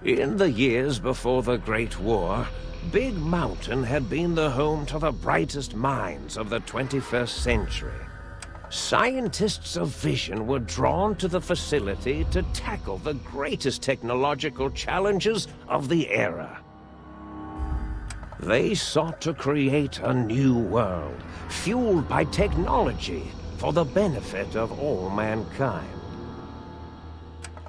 In the years before the Great War, Big Mountain had been the home to the brightest minds of the 21st century. Scientists of vision were drawn to the facility to tackle the greatest technological challenges of the era. They sought to create a new world, fueled by technology for the benefit of all mankind.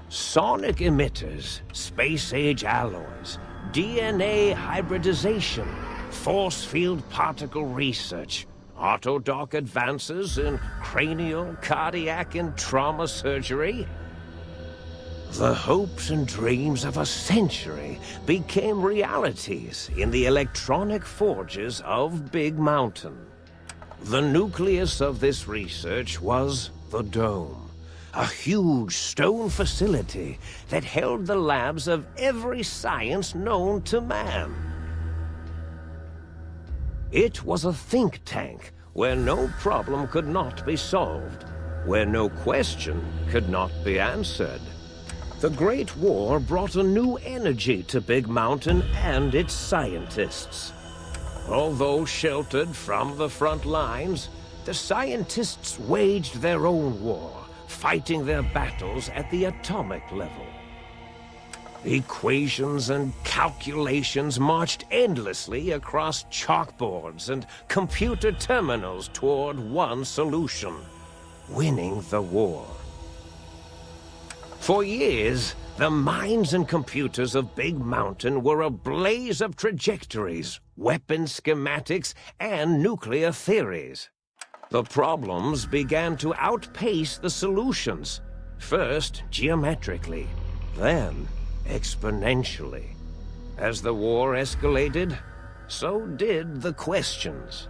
Sonic emitters, space-age alloys, DNA hybridization, force field particle research, autodoc advances in cranial, cardiac, and trauma surgery. The hopes and dreams of a century became realities in the electronic forges of Big Mountain. The nucleus of this research was the Dome, a huge stone facility that held the labs of every science known to man. It was a think tank where no problem could not be solved, where no question could not be answered. The Great War brought a new energy to Big Mountain and its scientists. Although sheltered from the front lines, the scientists waged their own war, fighting their battles at the atomic level. Equations and calculations marched endlessly across chalkboards and computer terminals toward one solution: winning the war. For years, the minds and computers of Big Mountain were a blaze of trajectories, weapon schematics, and nuclear theories. The problems began to outpace the solutions, first geometrically, then exponentially. As the war escalated, so did the questions.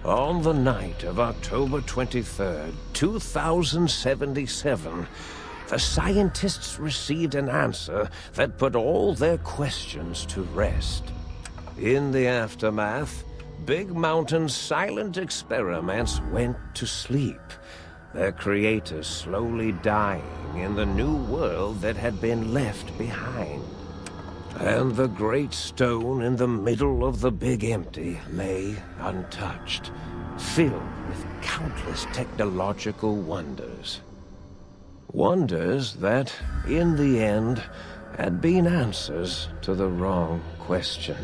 On the night of October 23rd, 2077, the scientists received an answer that put all their questions to rest. In the aftermath, Big Mountain's silent experiments went to sleep, their creators slowly dying in the new world that had been left behind. And the great stone in the middle of the Big Empty lay untouched, filled with countless technological wonders. Wonders that, in the end, had been answers to the wrong question.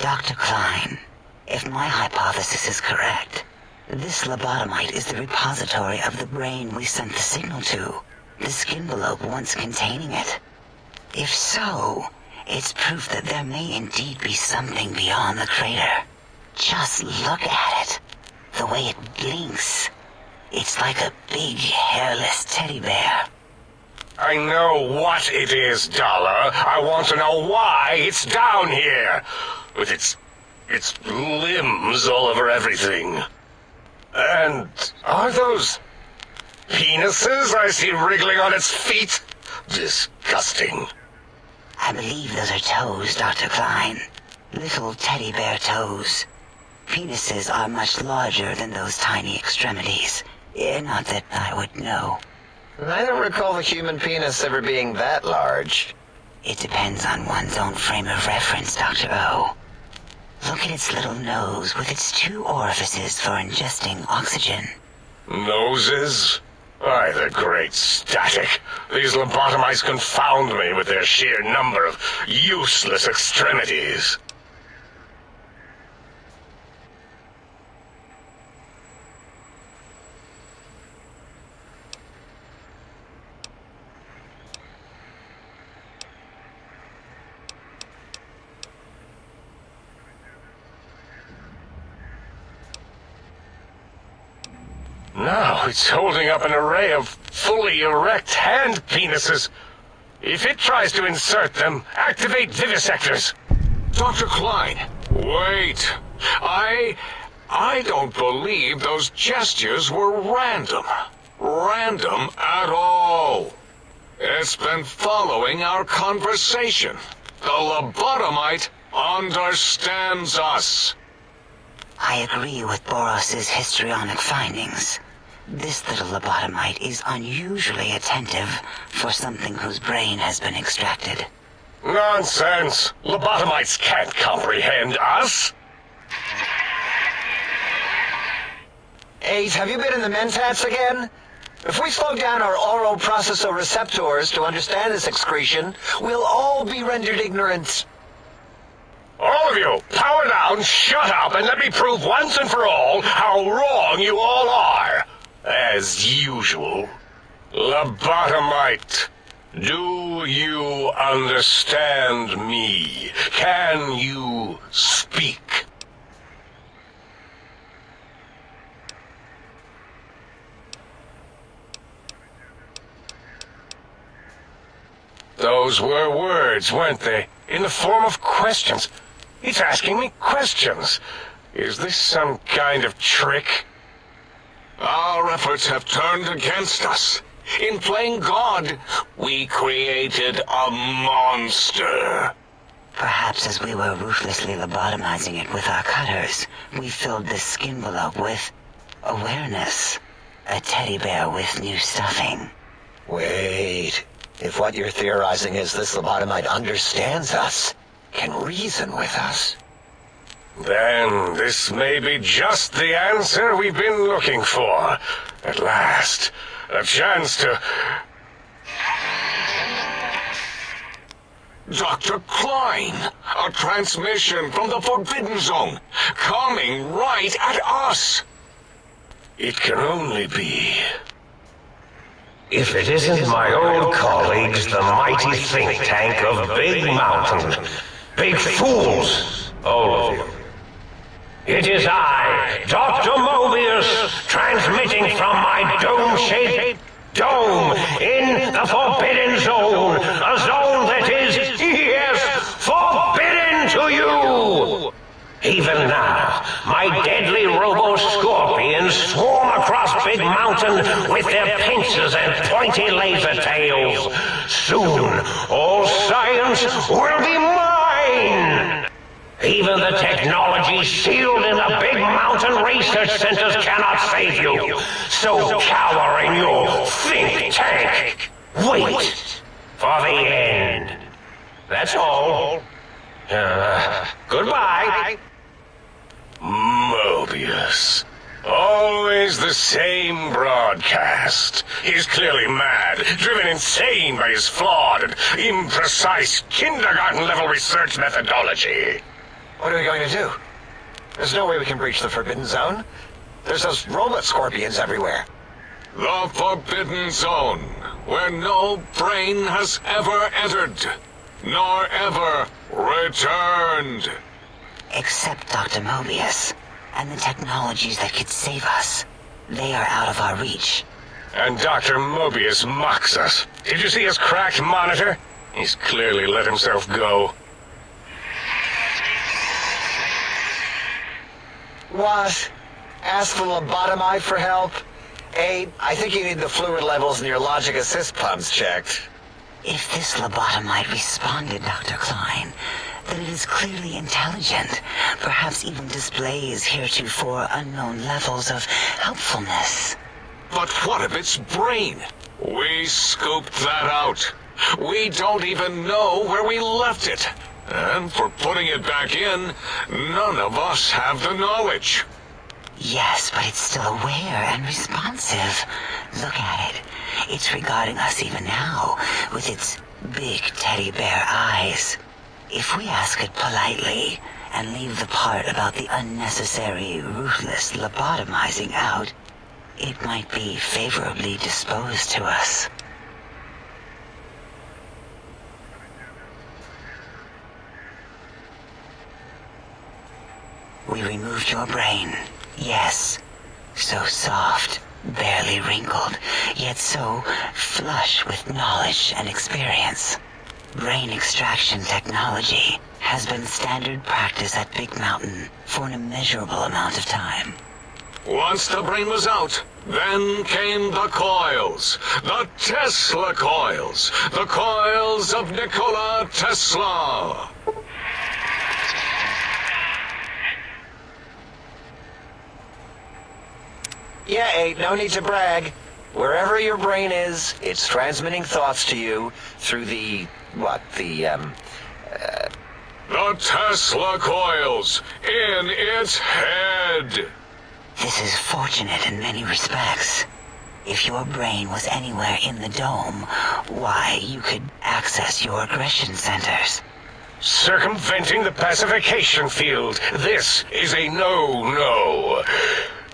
Dr. Klein, if my hypothesis is correct, this lobotomite is the repository of the brain we sent the signal to, the skinvelope once containing it. If so, it's proof that there may indeed be something beyond the crater. Just look at it. The way it blinks. It's like a big, hairless teddy bear. I know what it is, Dollar. I want to know why it's down here. With its limbs all over everything. And are those penises I see wriggling on its feet? Disgusting. I believe those are toes, Dr. Klein. Little teddy bear toes. Penises are much larger than those tiny extremities. Not that I would know. I don't recall the human penis ever being that large. It depends on one's own frame of reference, Dr. O. Look at its little nose with its 2 orifices for ingesting oxygen. Noses? Why, the great static. These lobotomites confound me with their sheer number of useless extremities. Now it's holding up an array of fully erect hand penises. If it tries to insert them, activate vivisectors. Dr. Klein, wait. I don't believe those gestures were random. Random at all. It's been following our conversation. The lobotomite understands us. I agree with Boros's histrionic findings. This little lobotomite is unusually attentive for something whose brain has been extracted. Nonsense! Lobotomites can't comprehend us! 8, have you been in the mentats again? If we slow down our oral processoreceptors to understand this excretion, we'll all be rendered ignorant. All of you, power down, shut up, and let me prove once and for all how wrong you all are. As usual. Lobotomite, do you understand me? Can you speak? Those were words, weren't they? In the form of questions. It's asking me questions. Is this some kind of trick? Our efforts have turned against us. In playing God, we created a monster. Perhaps as we were ruthlessly lobotomizing it with our cutters, we filled the skinvelope with awareness. A teddy bear with new stuffing. Wait. If what you're theorizing is this lobotomite understands us, can reason with us, then this may be just the answer we've been looking for. At last, a chance to... Dr. Klein, a transmission from the Forbidden Zone, coming right at us. It can only be... If it isn't my old colleagues, the mighty think tank of Big Mountain. Big fools, all of you. It is I, Dr. Mobius, transmitting from my dome-shaped dome in the Forbidden Zone. A zone that is, yes, forbidden to you. Even now, my deadly robo-scorpions swarm across Big Mountain with their pincers and pointy laser tails. Soon, all science will be mine. Even the technology sealed in the Big Mountain research centers cannot save you. So cower in your think tank. Wait for the end. That's all. Goodbye. Mobius. Always the same broadcast. He's clearly mad, driven insane by his flawed and imprecise kindergarten-level research methodology. What are we going to do? There's no way we can breach the Forbidden Zone. There's those robot scorpions everywhere. The Forbidden Zone, where no brain has ever entered, nor ever returned. Except Dr. Mobius, and the technologies that could save us. They are out of our reach. And Dr. Mobius mocks us. Did you see his cracked monitor? He's clearly let himself go. What? Ask the lobotomite for help? I think you need the fluid levels in your logic assist pumps checked. If this lobotomite responded, Dr. Klein, then it is clearly intelligent, perhaps even displays heretofore unknown levels of helpfulness. But what of its brain? We scooped that out. We don't even know where we left it. And for putting it back in, none of us have the knowledge. Yes, but it's still aware and responsive. Look at it. It's regarding us even now, with its big teddy bear eyes. If we ask it politely, and leave the part about the unnecessary, ruthless lobotomizing out, it might be favorably disposed to us. We removed your brain, yes. So soft, barely wrinkled, yet so flush with knowledge and experience. Brain extraction technology has been standard practice at Big Mountain for an immeasurable amount of time. Once the brain was out, then came the coils. The Tesla coils. The coils of Nikola Tesla. Yeah, no need to brag. Wherever your brain is, it's transmitting thoughts to you through the Tesla coils in its head. This is fortunate in many respects. If your brain was anywhere in the dome, why, you could access your aggression centers. Circumventing the pacification field. This is a no-no.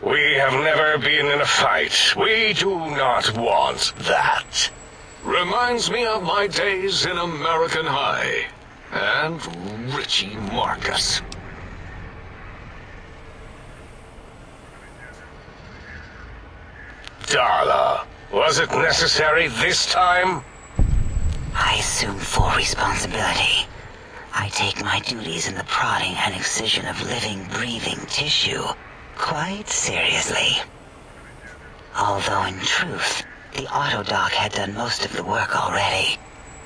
We have never been in a fight. We do not want that. Reminds me of my days in American High. And Richie Marcus. Darla, was it necessary this time? I assume full responsibility. I take my duties in the prodding and excision of living, breathing tissue quite seriously. Although in truth, the autodoc had done most of the work already.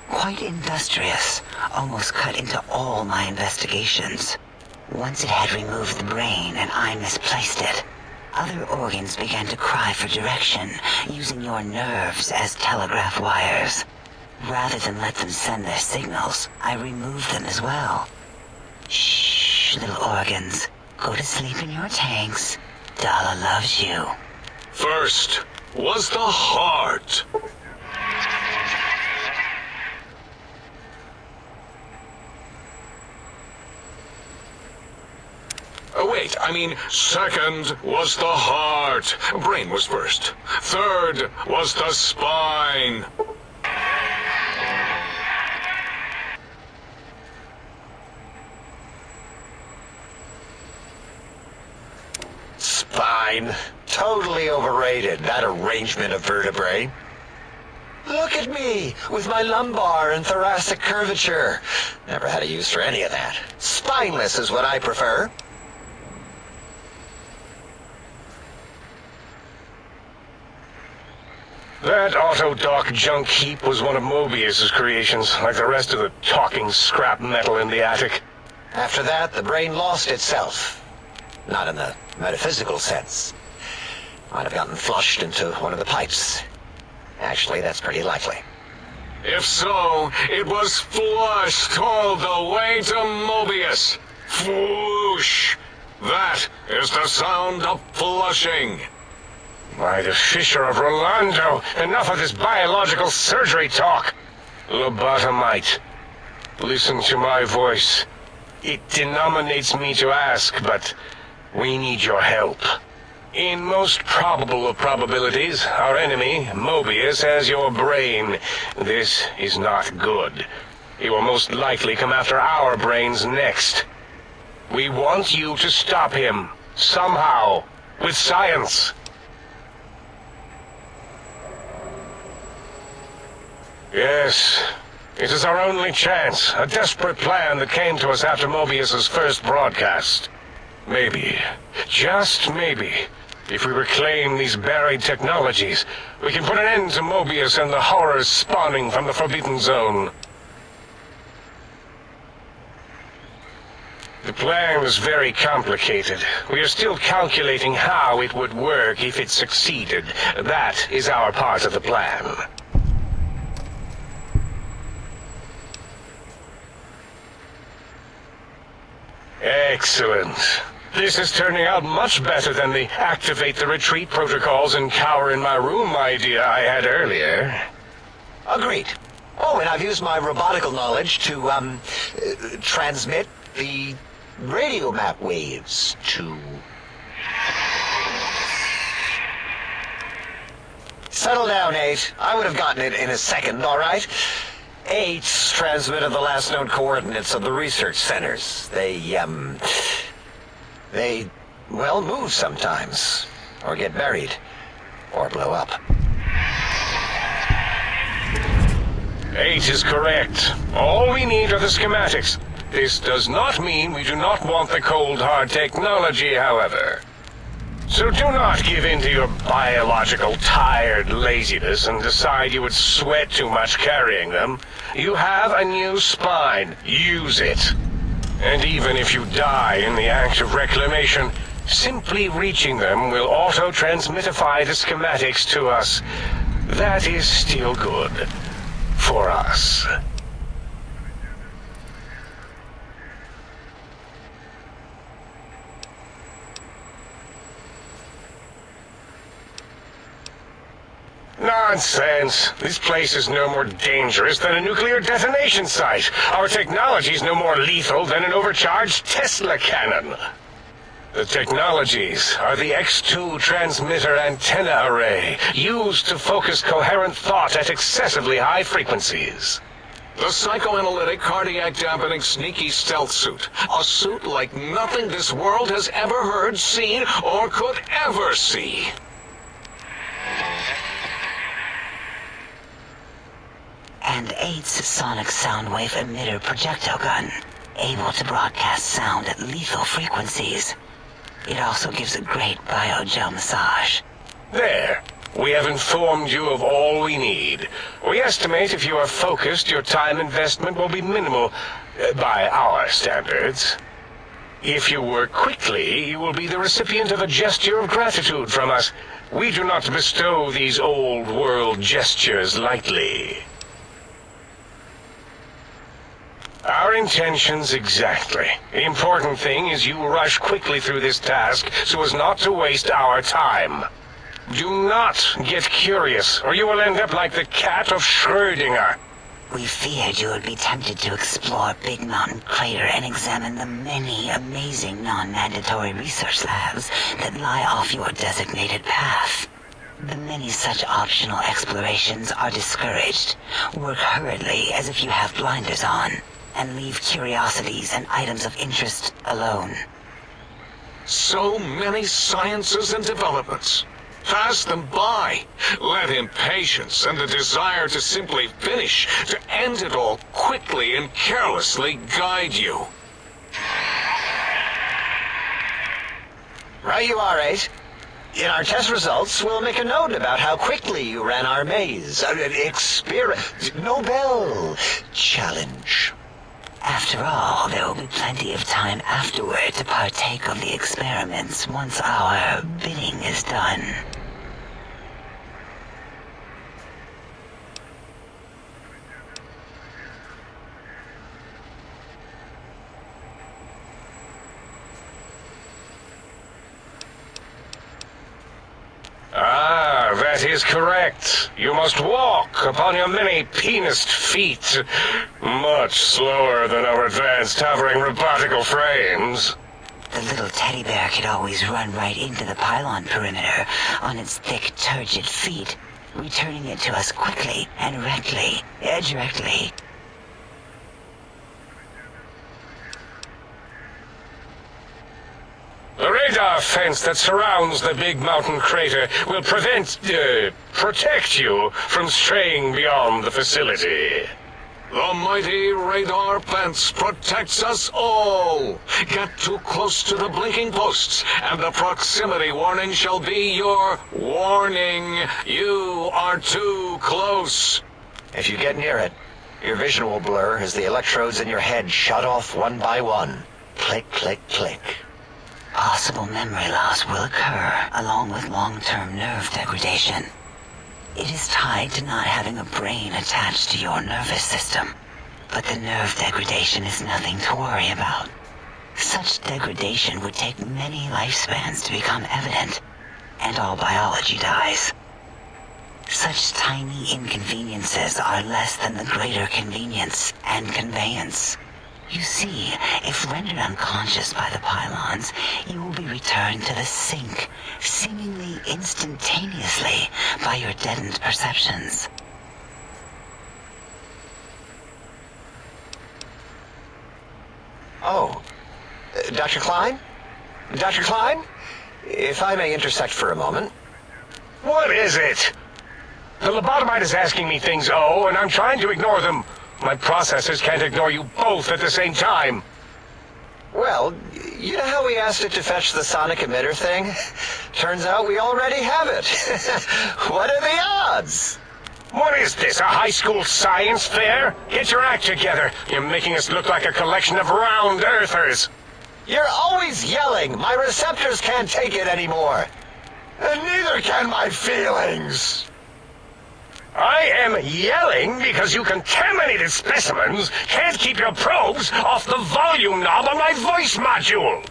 Quite industrious, almost cut into all my investigations. Once it had removed the brain and I misplaced it, other organs began to cry for direction, using your nerves as telegraph wires. Rather than let them send their signals, I removed them as well. Shh, little organs. Go to sleep in your tanks. Dala loves you. First was the heart. Oh, wait, I mean, second was the heart. Brain was first. Third was the spine. spine. Totally overrated, that arrangement of vertebrae. Look at me, with my lumbar and thoracic curvature. Never had a use for any of that. Spineless is what I prefer. That autodoc junk heap was one of Mobius's creations, like the rest of the talking scrap metal in the attic. After that, the brain lost itself. Not in the metaphysical sense. Might have gotten flushed into one of the pipes. Actually, that's pretty likely. If so, it was flushed all the way to Mobius. Flush! That is the sound of flushing. By the Fisher of Rolando, enough of this biological surgery talk. Lobotomite, listen to my voice. It denominates me to ask, but we need your help. In most probable of probabilities, our enemy, Mobius, has your brain. This is not good. He will most likely come after our brains next. We want you to stop him, somehow, with science. Yes, it is our only chance, a desperate plan that came to us after Mobius's first broadcast. Maybe, just maybe, if we reclaim these buried technologies, we can put an end to Mobius and the horrors spawning from the Forbidden Zone. The plan is very complicated. We are still calculating how it would work if it succeeded. That is our part of the plan. Excellent. This is turning out much better than the activate the retreat protocols and cower in my room idea I had earlier. Agreed. Oh, and I've used my robotical knowledge to, transmit the radio map waves to... Settle down, 8. I would have gotten it in a second, all right? 8's transmitted the last known coordinates of the research centers. They, well, move sometimes, or get buried, or blow up. 8 is correct. All we need are the schematics. This does not mean we do not want the cold, hard technology, however. So do not give in to your biological tired laziness and decide you would sweat too much carrying them. You have a new spine. Use it. And even if you die in the act of reclamation, simply reaching them will auto-transmitify the schematics to us. That is still good. For us. Nonsense. This place is no more dangerous than a nuclear detonation site. Our technology is no more lethal than an overcharged Tesla cannon. The technologies are the X2 transmitter antenna array, used to focus coherent thought at excessively high frequencies. The psychoanalytic, cardiac dampening, sneaky stealth suit. A suit like nothing this world has ever heard, seen, or could ever see. And 8's sonic sound wave emitter projectile gun, able to broadcast sound at lethal frequencies. It also gives a great biogel massage. There. We have informed you of all we need. We estimate if you are focused, your time investment will be minimal, by our standards. If you work quickly, you will be the recipient of a gesture of gratitude from us. We do not bestow these old-world gestures lightly. Our intentions exactly. The important thing is you rush quickly through this task so as not to waste our time. Do not get curious, or you will end up like the cat of Schrödinger. We feared you would be tempted to explore Big Mountain Crater and examine the many amazing non-mandatory research labs that lie off your designated path. The many such optional explorations are discouraged. Work hurriedly as if you have blinders on, and leave curiosities and items of interest alone. So many sciences and developments. Pass them by. Let impatience and the desire to simply finish, to end it all quickly and carelessly guide you. Right you are, 8. In our test results, we'll make a note about how quickly you ran our maze. Nobel challenge. After all, there will be plenty of time afterward to partake of the experiments once our bidding is done. Ah, that is correct. You must walk upon your many penised feet, much slower than our advanced hovering robotical frames. The little teddy bear could always run right into the pylon perimeter on its thick, turgid feet, returning it to us quickly and directly. The radar fence that surrounds the big mountain crater will protect you from straying beyond the facility. The mighty radar fence protects us all. Get too close to the blinking posts, and the proximity warning shall be your warning. You are too close. If you get near it, your vision will blur as the electrodes in your head shut off one by one. Click, click, click. Possible memory loss will occur, along with long-term nerve degradation. It is tied to not having a brain attached to your nervous system, but the nerve degradation is nothing to worry about. Such degradation would take many lifespans to become evident, and all biology dies. Such tiny inconveniences are less than the greater convenience and conveyance. You see, if rendered unconscious by the pylons, you will be returned to the sink, seemingly instantaneously, by your deadened perceptions. Oh, Dr. Klein? Dr. Klein? If I may intersect for a moment. What is it? The lobotomite is asking me things, and I'm trying to ignore them. My processors can't ignore you both at the same time. Well, you know how we asked it to fetch the sonic emitter thing? Turns out we already have it. What are the odds? What is this, a high school science fair? Get your act together. You're making us look like a collection of round earthers. You're always yelling. My receptors can't take it anymore. And neither can my feelings. I am yelling because you contaminated specimens can't keep your probes off the volume knob on my voice module.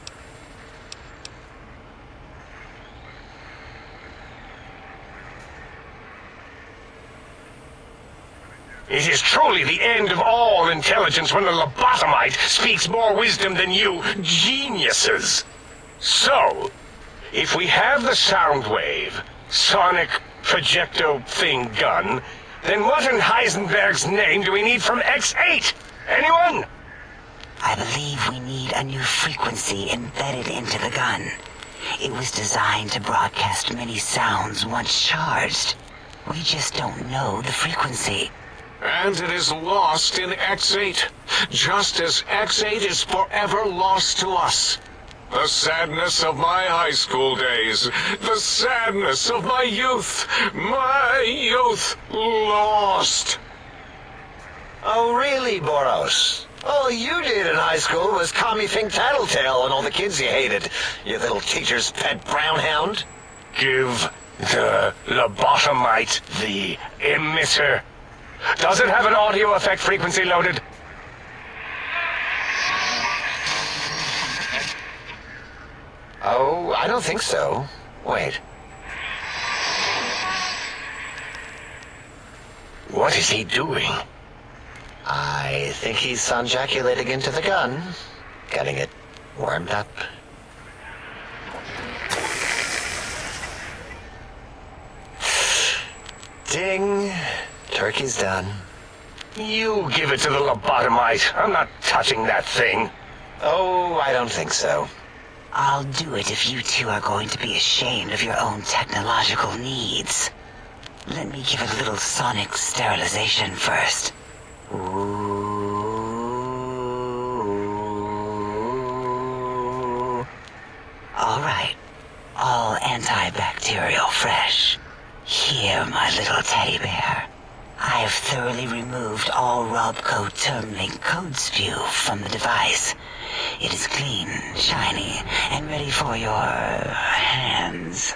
It is truly the end of all intelligence when the lobotomite speaks more wisdom than you geniuses. So, if we have the sound wave, sonic projecto thing gun, then what in Heisenberg's name do we need from X8? Anyone? I believe we need a new frequency embedded into the gun. It was designed to broadcast many sounds once charged. We just don't know the frequency. And it is lost in X8, just as X8 is forever lost to us. The sadness of my high school days, the sadness of my youth lost. Oh, really, Boros? All you did in high school was call me Fink Tattletale and all the kids you hated, you little teacher's pet brown hound. Give the lobotomite the emitter. Does it have an audio effect frequency loaded? Oh, I don't think so. Wait. What is he doing? I think he's sonjaculating into the gun, getting it warmed up. Ding. Turkey's done. You give it to the lobotomite. I'm not touching that thing. Oh, I don't think so. I'll do it if you two are going to be ashamed of your own technological needs. Let me give it a little sonic sterilization first. Ooh. All right. All antibacterial fresh. Here, my little teddy bear. I have thoroughly removed all Robco Termlink code spew from the device. It is clean, shiny, and ready for your hands.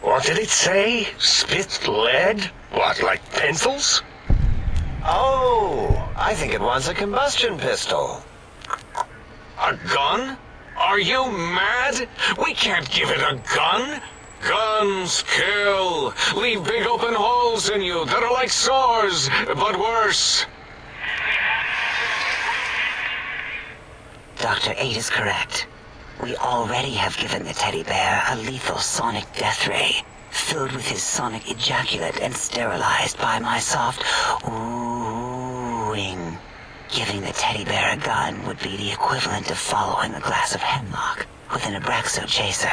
What did it say? Spit lead? What, like pencils? Oh, I think it wants a combustion pistol. A gun? Are you mad? We can't give it a gun. Guns kill. Leave big open holes in you that are like sores, but worse. Dr. 8 is correct. We already have given the teddy bear a lethal sonic death ray, filled with his sonic ejaculate and sterilized by my soft oohing. Giving the teddy bear a gun would be the equivalent of following a glass of hemlock with an Abraxo chaser.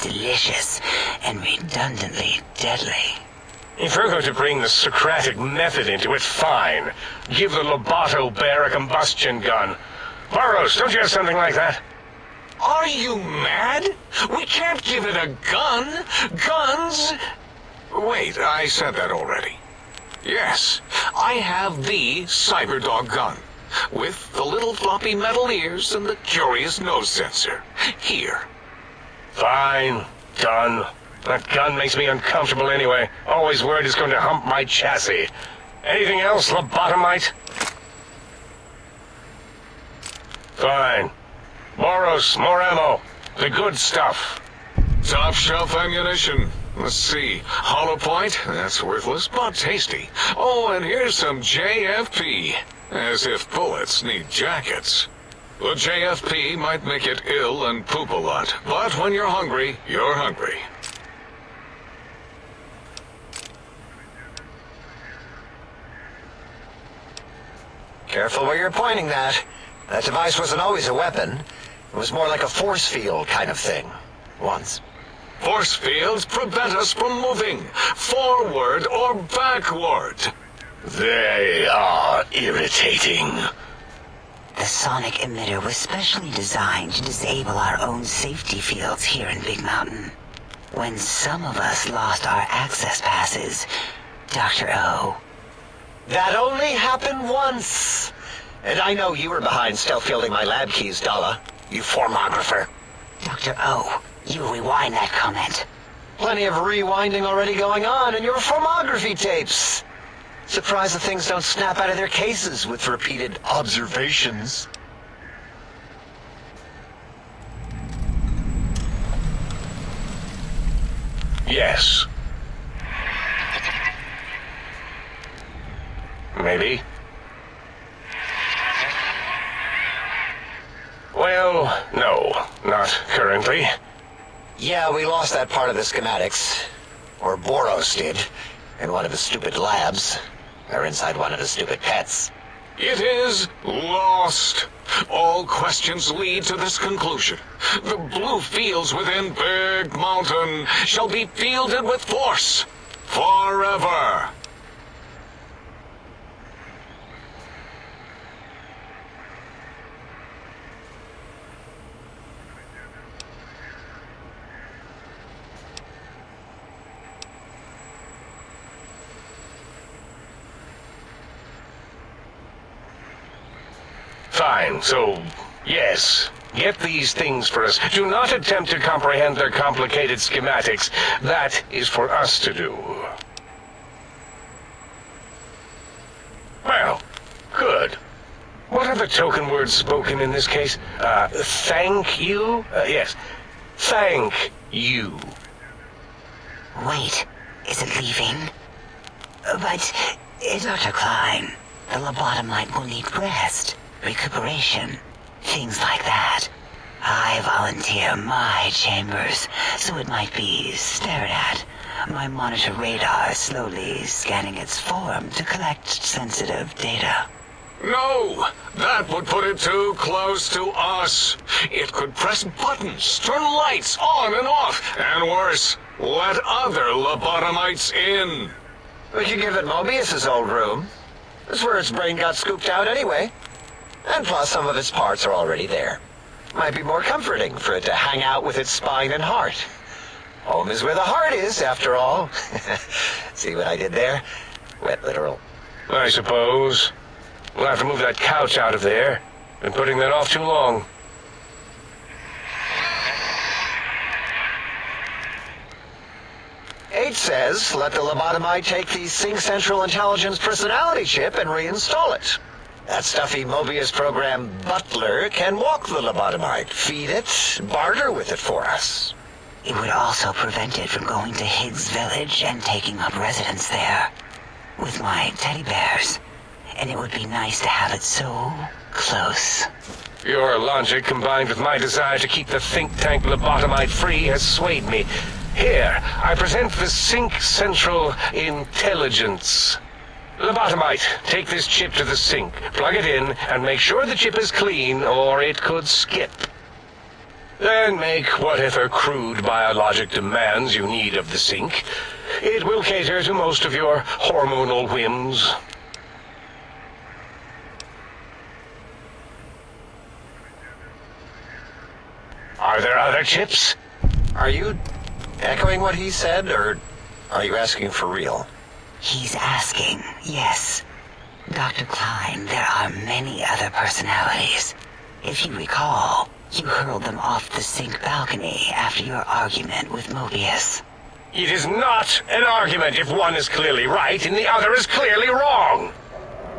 Delicious and redundantly deadly. If you're going to bring the Socratic method into it, fine. Give the Loboto bear a combustion gun. Burroughs, don't you have something like that? Are you mad? We can't give it a gun. Guns... Wait, I said that already. Yes, I have the Cyberdog gun, with the little floppy metal ears and the curious nose sensor. Here. Fine. Done. That gun makes me uncomfortable anyway. Always worried it's going to hump my chassis. Anything else, lobotomite? Fine. Boros, more ammo. The good stuff. Top shelf ammunition. Let's see. Hollow point? That's worthless, but tasty. Oh, and here's some JFP. As if bullets need jackets. The JFP might make it ill and poop a lot, but when you're hungry, you're hungry. Careful where you're pointing that. That device wasn't always a weapon. It was more like a force field kind of thing. Once. Force fields prevent us from moving, forward or backward. They are irritating. The sonic emitter was specially designed to disable our own safety fields here in Big Mountain. When some of us lost our access passes, Dr. O. That only happened once. And I know you were behind stealth fielding my lab keys, Dalla. You formographer. Dr. O, you rewind that comment. Plenty of rewinding already going on in your formography tapes. Surprised the things don't snap out of their cases with repeated observations. Yes. Maybe. Well, no, not currently. Yeah, we lost that part of the schematics. Or Boros did. In one of his stupid labs. Or inside one of his stupid pets. It is lost. All questions lead to this conclusion. The blue fields within Big Mountain shall be fielded with force. Forever. Fine, so, yes. Get these things for us. Do not attempt to comprehend their complicated schematics. That is for us to do. Well, good. What are the token words spoken in this case? Thank you? Yes. Thank you. Wait, is it leaving? But, Dr. Klein, the lobotomite will need rest, recuperation, things like that. I volunteer my chambers, so it might be stared at. My monitor radar slowly scanning its form to collect sensitive data. No, that would put it too close to us. It could press buttons, turn lights on and off, and worse, let other lobotomites in. We could give it Mobius's old room. That's where its brain got scooped out anyway. And plus some of its parts are already there. Might be more comforting for it to hang out with its spine and heart. Home is where the heart is, after all. See what I did there? Wet literal. I suppose. We'll have to move that couch out of there. Been putting that off too long. H says, let the lobotomite take the Sync Central Intelligence personality chip and reinstall it. That stuffy Mobius program butler can walk the lobotomite, feed it, barter with it for us. It would also prevent it from going to Higgs Village and taking up residence there with my teddy bears. And it would be nice to have it so close. Your logic, combined with my desire to keep the think tank lobotomite free, has swayed me. Here, I present the Sync Central Intelligence. Lobotomite, take this chip to the sink, plug it in, and make sure the chip is clean, or it could skip. Then make whatever crude biologic demands you need of the sink. It will cater to most of your hormonal whims. Are there other chips? Are you echoing what he said, or are you asking for real? He's asking, yes. Dr. Klein, there are many other personalities. If you recall, you hurled them off the sink balcony after your argument with Mobius. It is not an argument if one is clearly right and the other is clearly wrong.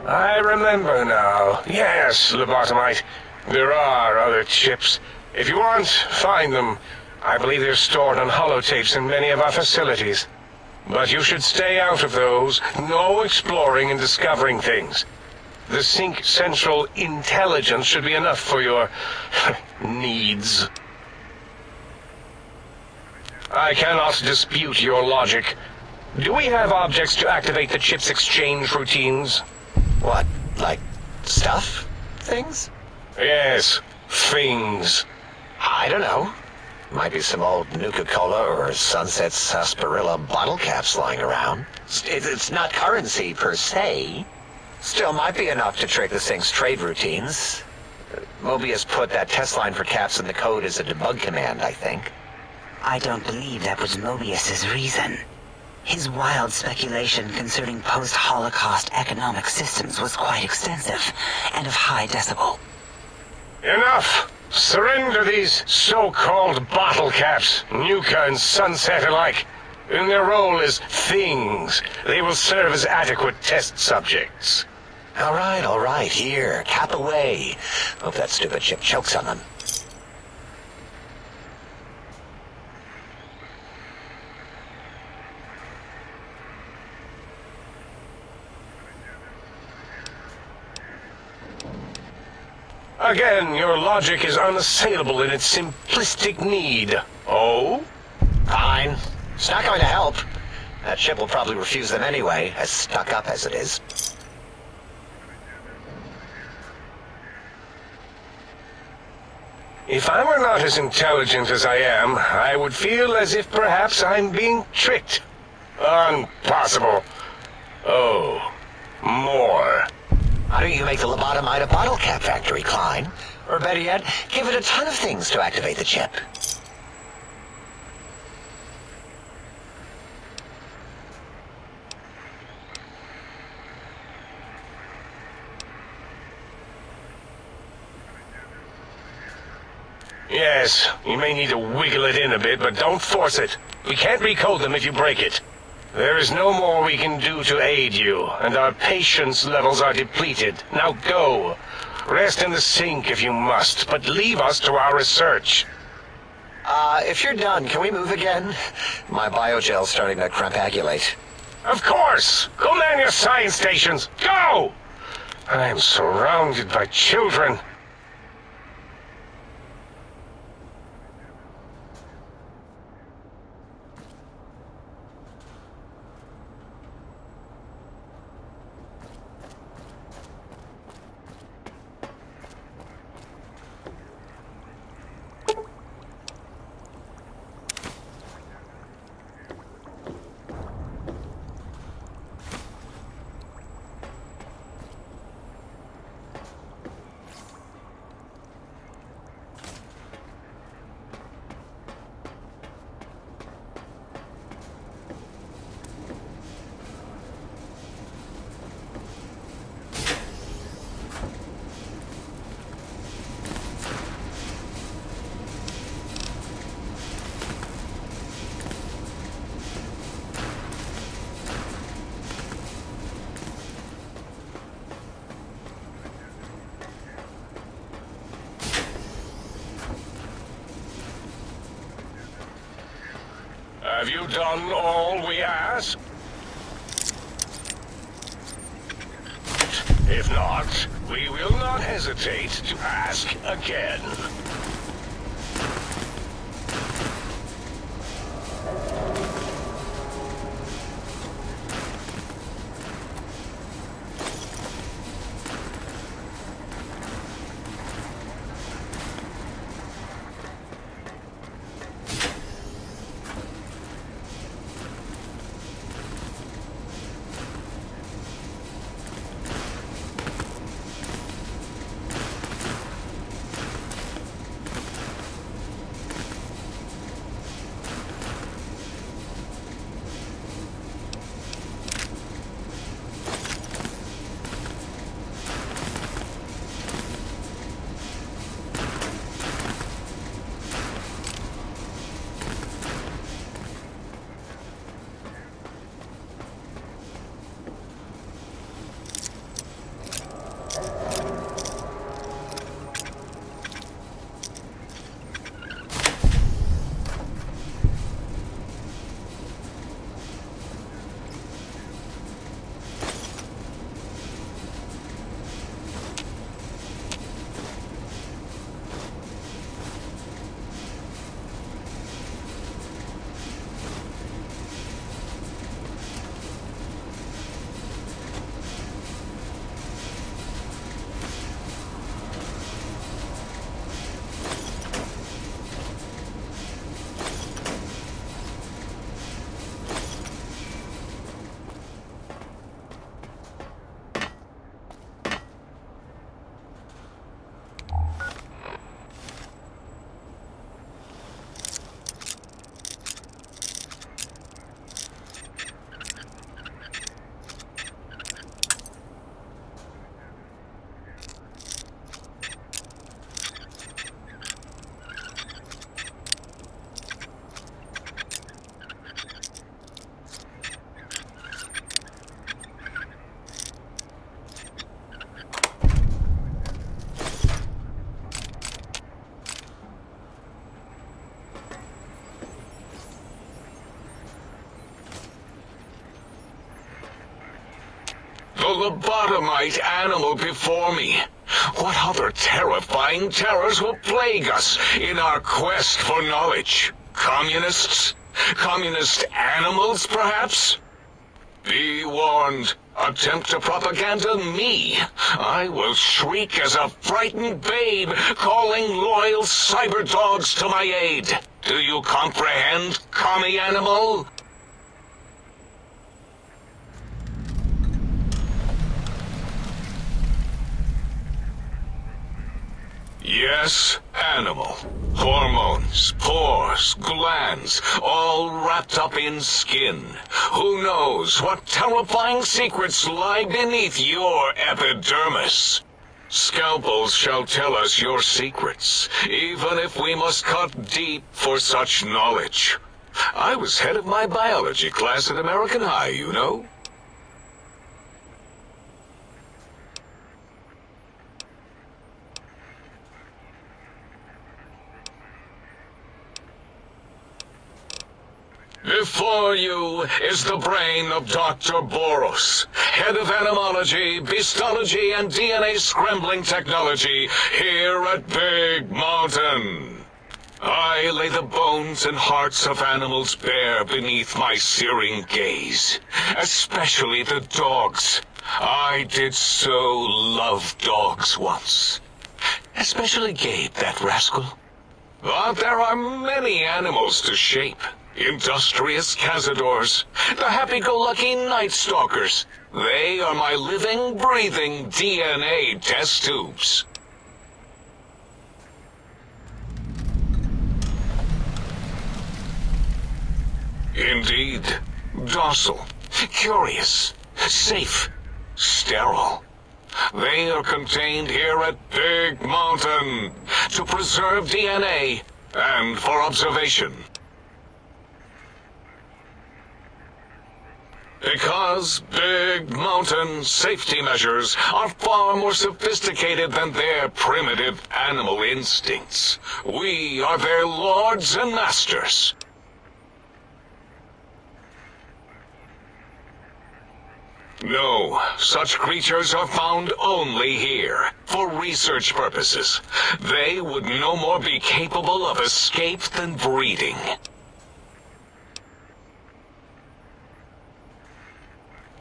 I remember now. Yes, lobotomite. There are other chips. If you want, find them. I believe they're stored on holotapes in many of our facilities. But you should stay out of those. No exploring and discovering things. The Sync Central Intelligence should be enough for your needs. I cannot dispute your logic. Do we have objects to activate the chip's exchange routines? What, like stuff? Things? Yes, things. I don't know. Might be some old Nuka-Cola or Sunset Sarsaparilla bottle caps lying around. It's not currency per se. Still might be enough to trick the thing's trade routines. Mobius put that test line for caps in the code as a debug command, I think. I don't believe that was Mobius's reason. His wild speculation concerning post-Holocaust economic systems was quite extensive and of high decibel. Enough! Surrender these so-called bottle caps, Nuka and Sunset alike. In their role as things, they will serve as adequate test subjects. All right, here, cap away. Hope that stupid chip chokes on them. Again, your logic is unassailable in its simplistic need. Oh? Fine. It's not going to help. That chip will probably refuse them anyway, as stuck up as it is. If I were not as intelligent as I am, I would feel as if perhaps I'm being tricked. Impossible. Oh, more. Why don't you make the lobotomite a bottle cap factory, Klein? Or better yet, give it a ton of things to activate the chip. Yes, you may need to wiggle it in a bit, but don't force it. We can't recode them if you break it. There is no more we can do to aid you, and our patience levels are depleted. Now go. Rest in the sink if you must, but leave us to our research. If you're done, can we move again? My biogel's starting to crampagulate. Of course! Go man your science stations! Go! I am surrounded by children. Have you done all we ask? If not, we will not hesitate to ask again. The lobotomite animal before me. What other terrifying terrors will plague us in our quest for knowledge? Communists? Communist animals, perhaps? Be warned. Attempt to propaganda me. I will shriek as a frightened babe, calling loyal cyber dogs to my aid. Do you comprehend, commie animal? Yes, animal. Hormones, pores, glands, all wrapped up in skin. Who knows what terrifying secrets lie beneath your epidermis? Scalpels shall tell us your secrets, even if we must cut deep for such knowledge. I was head of my biology class at American High, you know. Before you is the brain of Dr. Boros, head of animology, beastology, and DNA scrambling technology here at Big Mountain. I lay the bones and hearts of animals bare beneath my searing gaze, especially the dogs. I did so love dogs once. Especially Gabe, that rascal. But there are many animals to shape. Industrious cazadors, the happy-go-lucky night stalkers. They are my living, breathing DNA test tubes. Indeed, docile, curious, safe, sterile. They are contained here at Big Mountain to preserve DNA and for observation. Because Big Mountain safety measures are far more sophisticated than their primitive animal instincts. We are their lords and masters. No, such creatures are found only here, for research purposes. They would no more be capable of escape than breeding.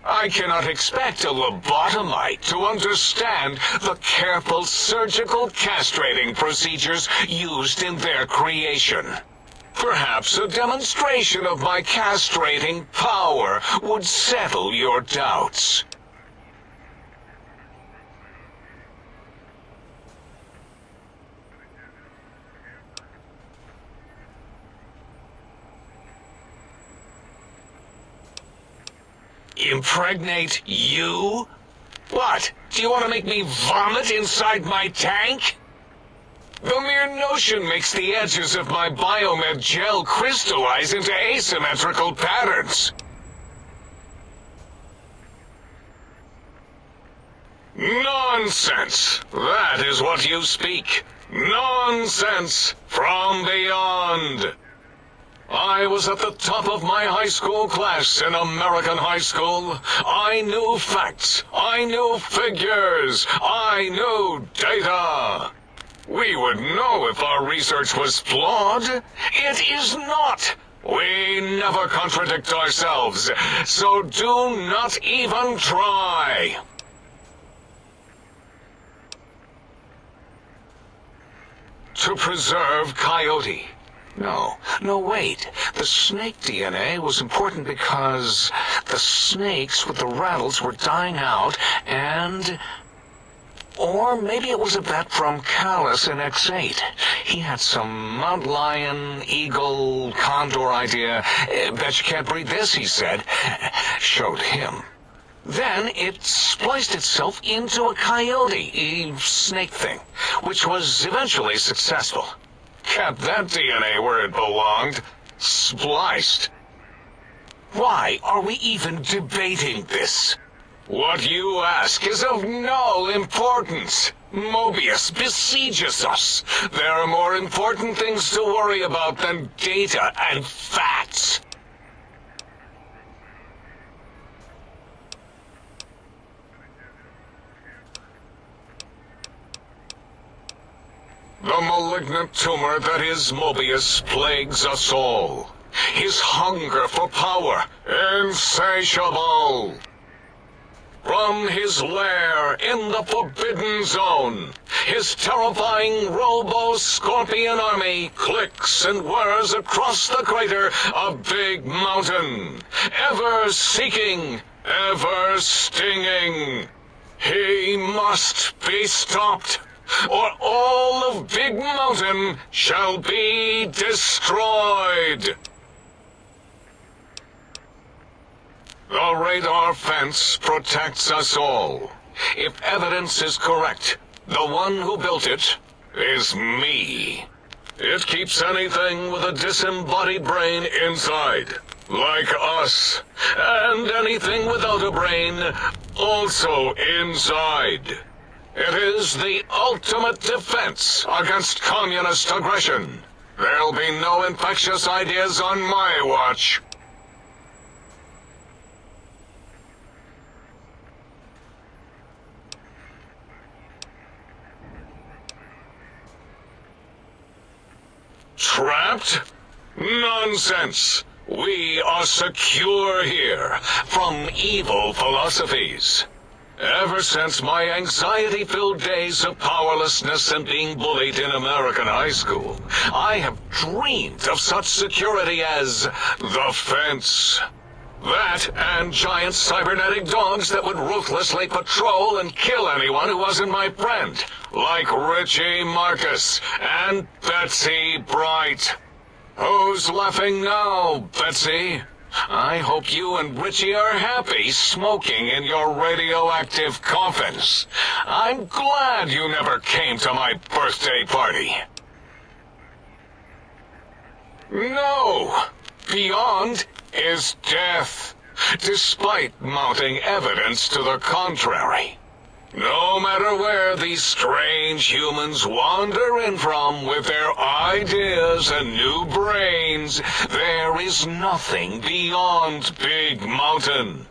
I cannot expect a lobotomite to understand the careful surgical castrating procedures used in their creation. Perhaps a demonstration of my castrating power would settle your doubts. Impregnate you? What? Do you want to make me vomit inside my tank? The mere notion makes the edges of my biomed gel crystallize into asymmetrical patterns. Nonsense! That is what you speak. Nonsense from beyond. I was at the top of my high school class in American high school. I knew facts. I knew figures. I knew data. We would know if our research was flawed. It is not. We never contradict ourselves, so do not even try. To preserve Coyote. No, wait. The snake DNA was important because the snakes with the rattles were dying out and... Or maybe it was a bet from Callus in X8. He had some Mount Lion, Eagle, Condor idea. Bet you can't breed this, he said. Showed him. Then it spliced itself into a coyote, a snake thing, which was eventually successful. Kept that DNA where it belonged. Spliced. Why are we even debating this? What you ask is of no importance. Mobius besieges us. There are more important things to worry about than data and facts. The malignant tumor that is Mobius plagues us all. His hunger for power, insatiable. From his lair in the Forbidden Zone, his terrifying robo-scorpion army clicks and whirs across the crater of Big Mountain, ever seeking, ever stinging. He must be stopped, or all of Big Mountain shall be destroyed. The radar fence protects us all. If evidence is correct, the one who built it is me. It keeps anything with a disembodied brain inside, like us, and anything without a brain also inside. It is the ultimate defense against communist aggression. There'll be no infectious ideas on my watch. Trapped? Nonsense! We are secure here from evil philosophies. Ever since my anxiety-filled days of powerlessness and being bullied in American high school, I have dreamed of such security as the fence. That and giant cybernetic dogs that would ruthlessly patrol and kill anyone who wasn't my friend, like Richie Marcus and Betsy Bright. Who's laughing now, Betsy? I hope you and Richie are happy smoking in your radioactive coffins. I'm glad you never came to my birthday party. No! Beyond is death, despite mounting evidence to the contrary. No matter where these strange humans wander in from with their ideas and new brains, there is nothing beyond Big Mountain.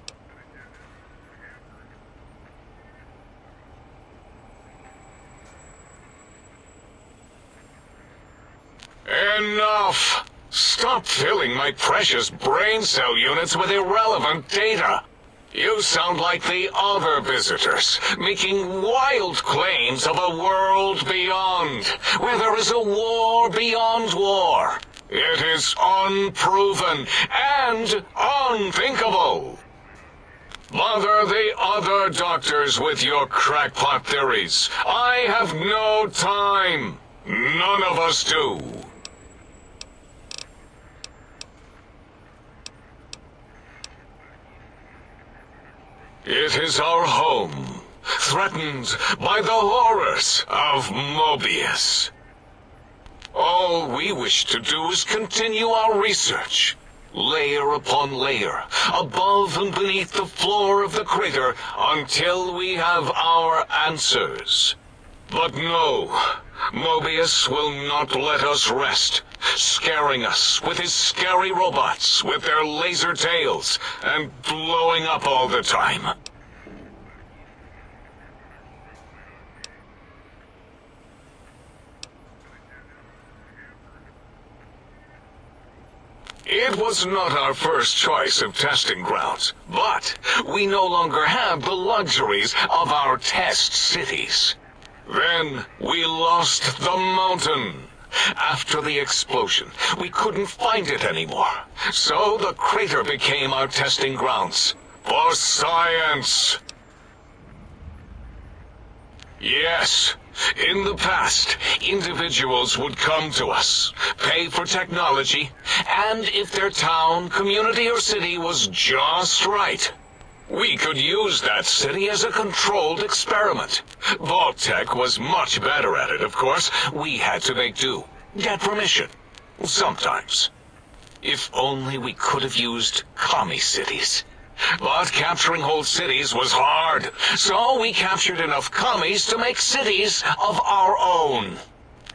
Enough! Stop filling my precious brain cell units with irrelevant data. You sound like the other visitors, making wild claims of a world beyond, where there is a war beyond war. It is unproven and unthinkable. Bother the other doctors with your crackpot theories. I have no time. None of us do. It is our home, threatened by the horrors of Mobius. All we wish to do is continue our research, layer upon layer, above and beneath the floor of the crater, until we have our answers. But no, Mobius will not let us rest, scaring us with his scary robots with their laser tails and blowing up all the time. It was not our first choice of testing grounds, but we no longer have the luxuries of our test cities. Then we lost the mountain. After the explosion, we couldn't find it anymore. So the crater became our testing grounds. For science. Yes, in the past, individuals would come to us, pay for technology, and if their town, community, or city was just right, we could use that city as a controlled experiment. Vault-Tec was much better at it, of course. We had to make do. Get permission. Sometimes. If only we could have used commie cities. But capturing whole cities was hard, so we captured enough commies to make cities of our own.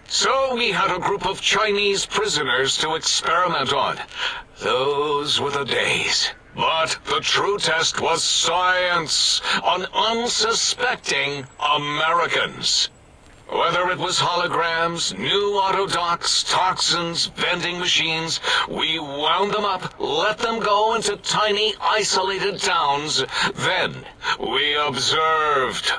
So we had a group of Chinese prisoners to experiment on. Those were the days. But the true test was science on unsuspecting Americans. Whether it was holograms, new autodocs, toxins, vending machines, we wound them up, let them go into tiny, isolated towns. Then we observed.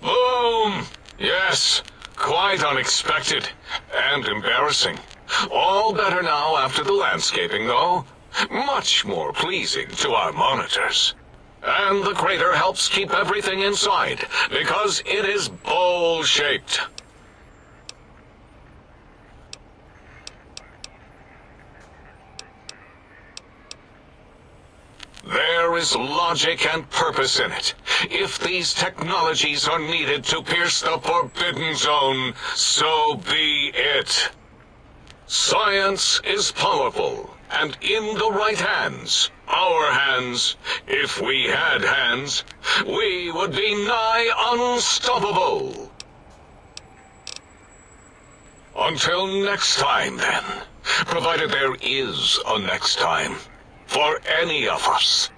Boom! Yes, quite unexpected and embarrassing. All better now after the landscaping, though. Much more pleasing to our monitors. And the crater helps keep everything inside, because it is bowl-shaped. There is logic and purpose in it. If these technologies are needed to pierce the Forbidden Zone, so be it. Science is powerful, and in the right hands, our hands, if we had hands, we would be nigh unstoppable. Until next time, then, provided there is a next time, for any of us.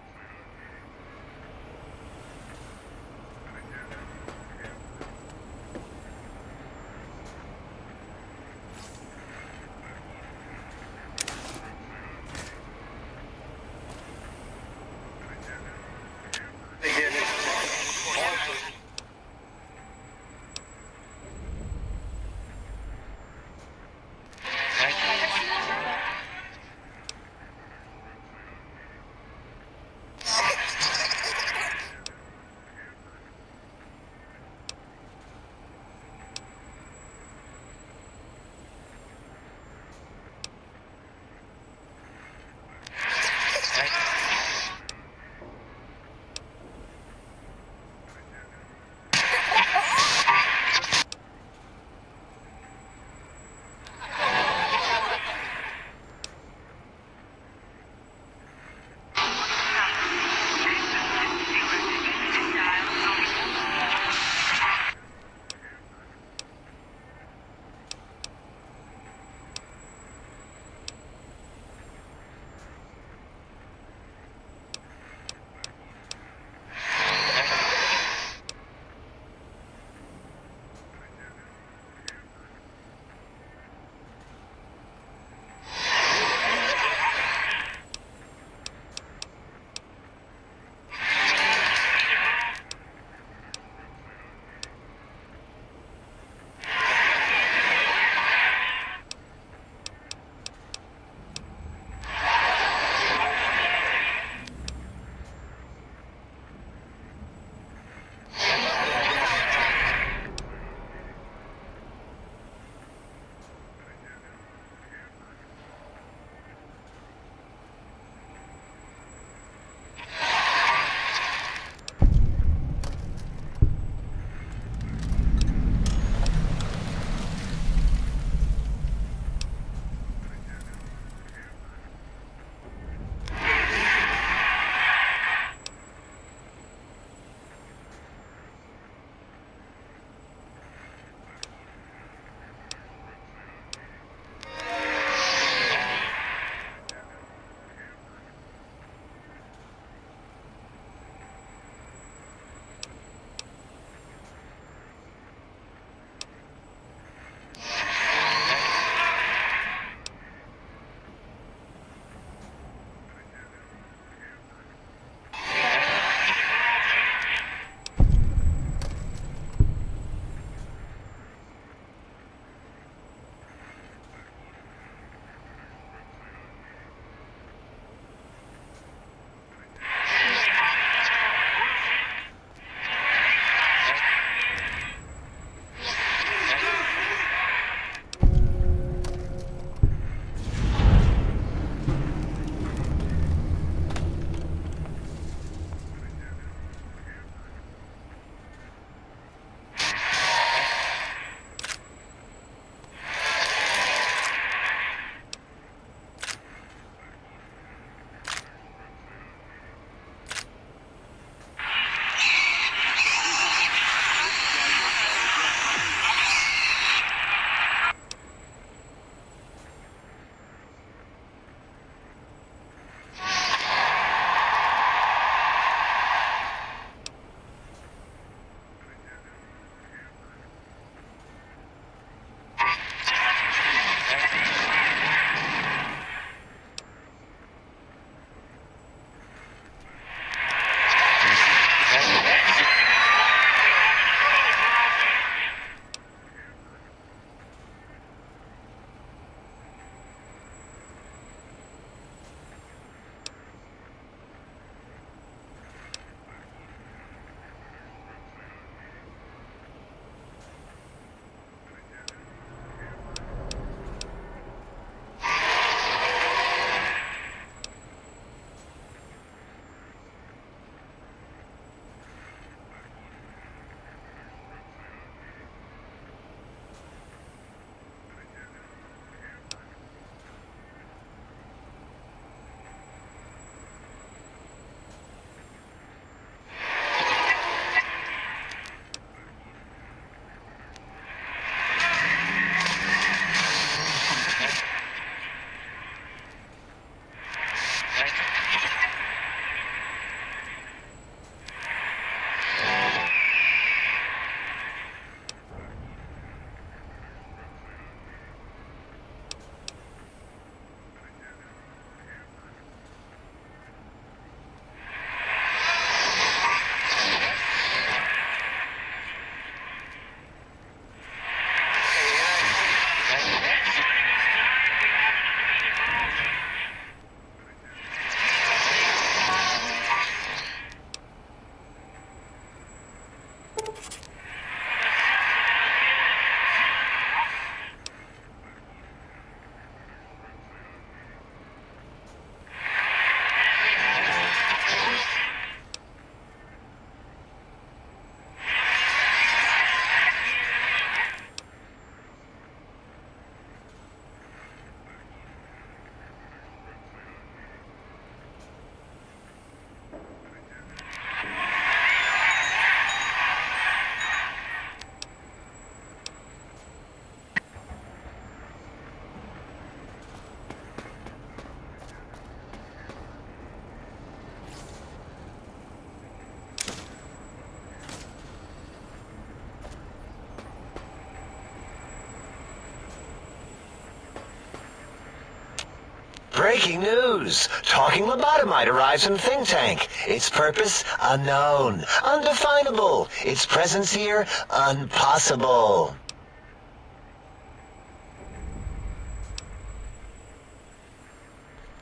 Breaking news! Talking lobotomite arrives in think tank. Its purpose, unknown. Undefinable. Its presence here, impossible.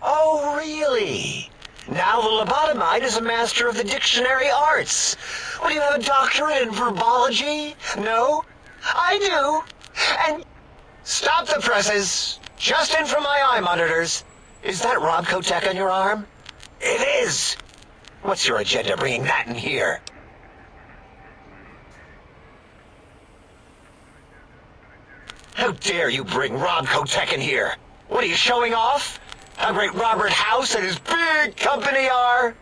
Oh, really? Now the lobotomite is a master of the dictionary arts. What, do you have a doctorate in verbology? No? I do. And stop the presses. Just in from my eye monitors. Is that Robco tech on your arm? It is. What's your agenda bringing that in here? How dare you bring Robco tech in here? What are you showing off? How great Robert House and his big company are?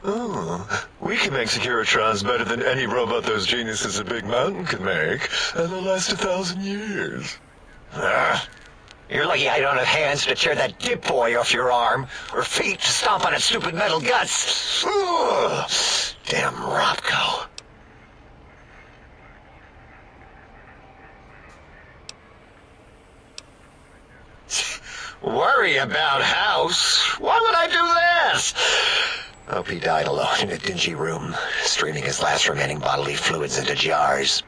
Oh, we can make Securitrons better than any robot those geniuses at Big Mountain can make, and they'll last 1,000 years. You're lucky I don't have hands to tear that dip boy off your arm, or feet to stomp on its stupid metal guts. Ugh. Damn Robco. Worry about House? Why would I do this? Hope he died alone in a dingy room, streaming his last remaining bodily fluids into jars.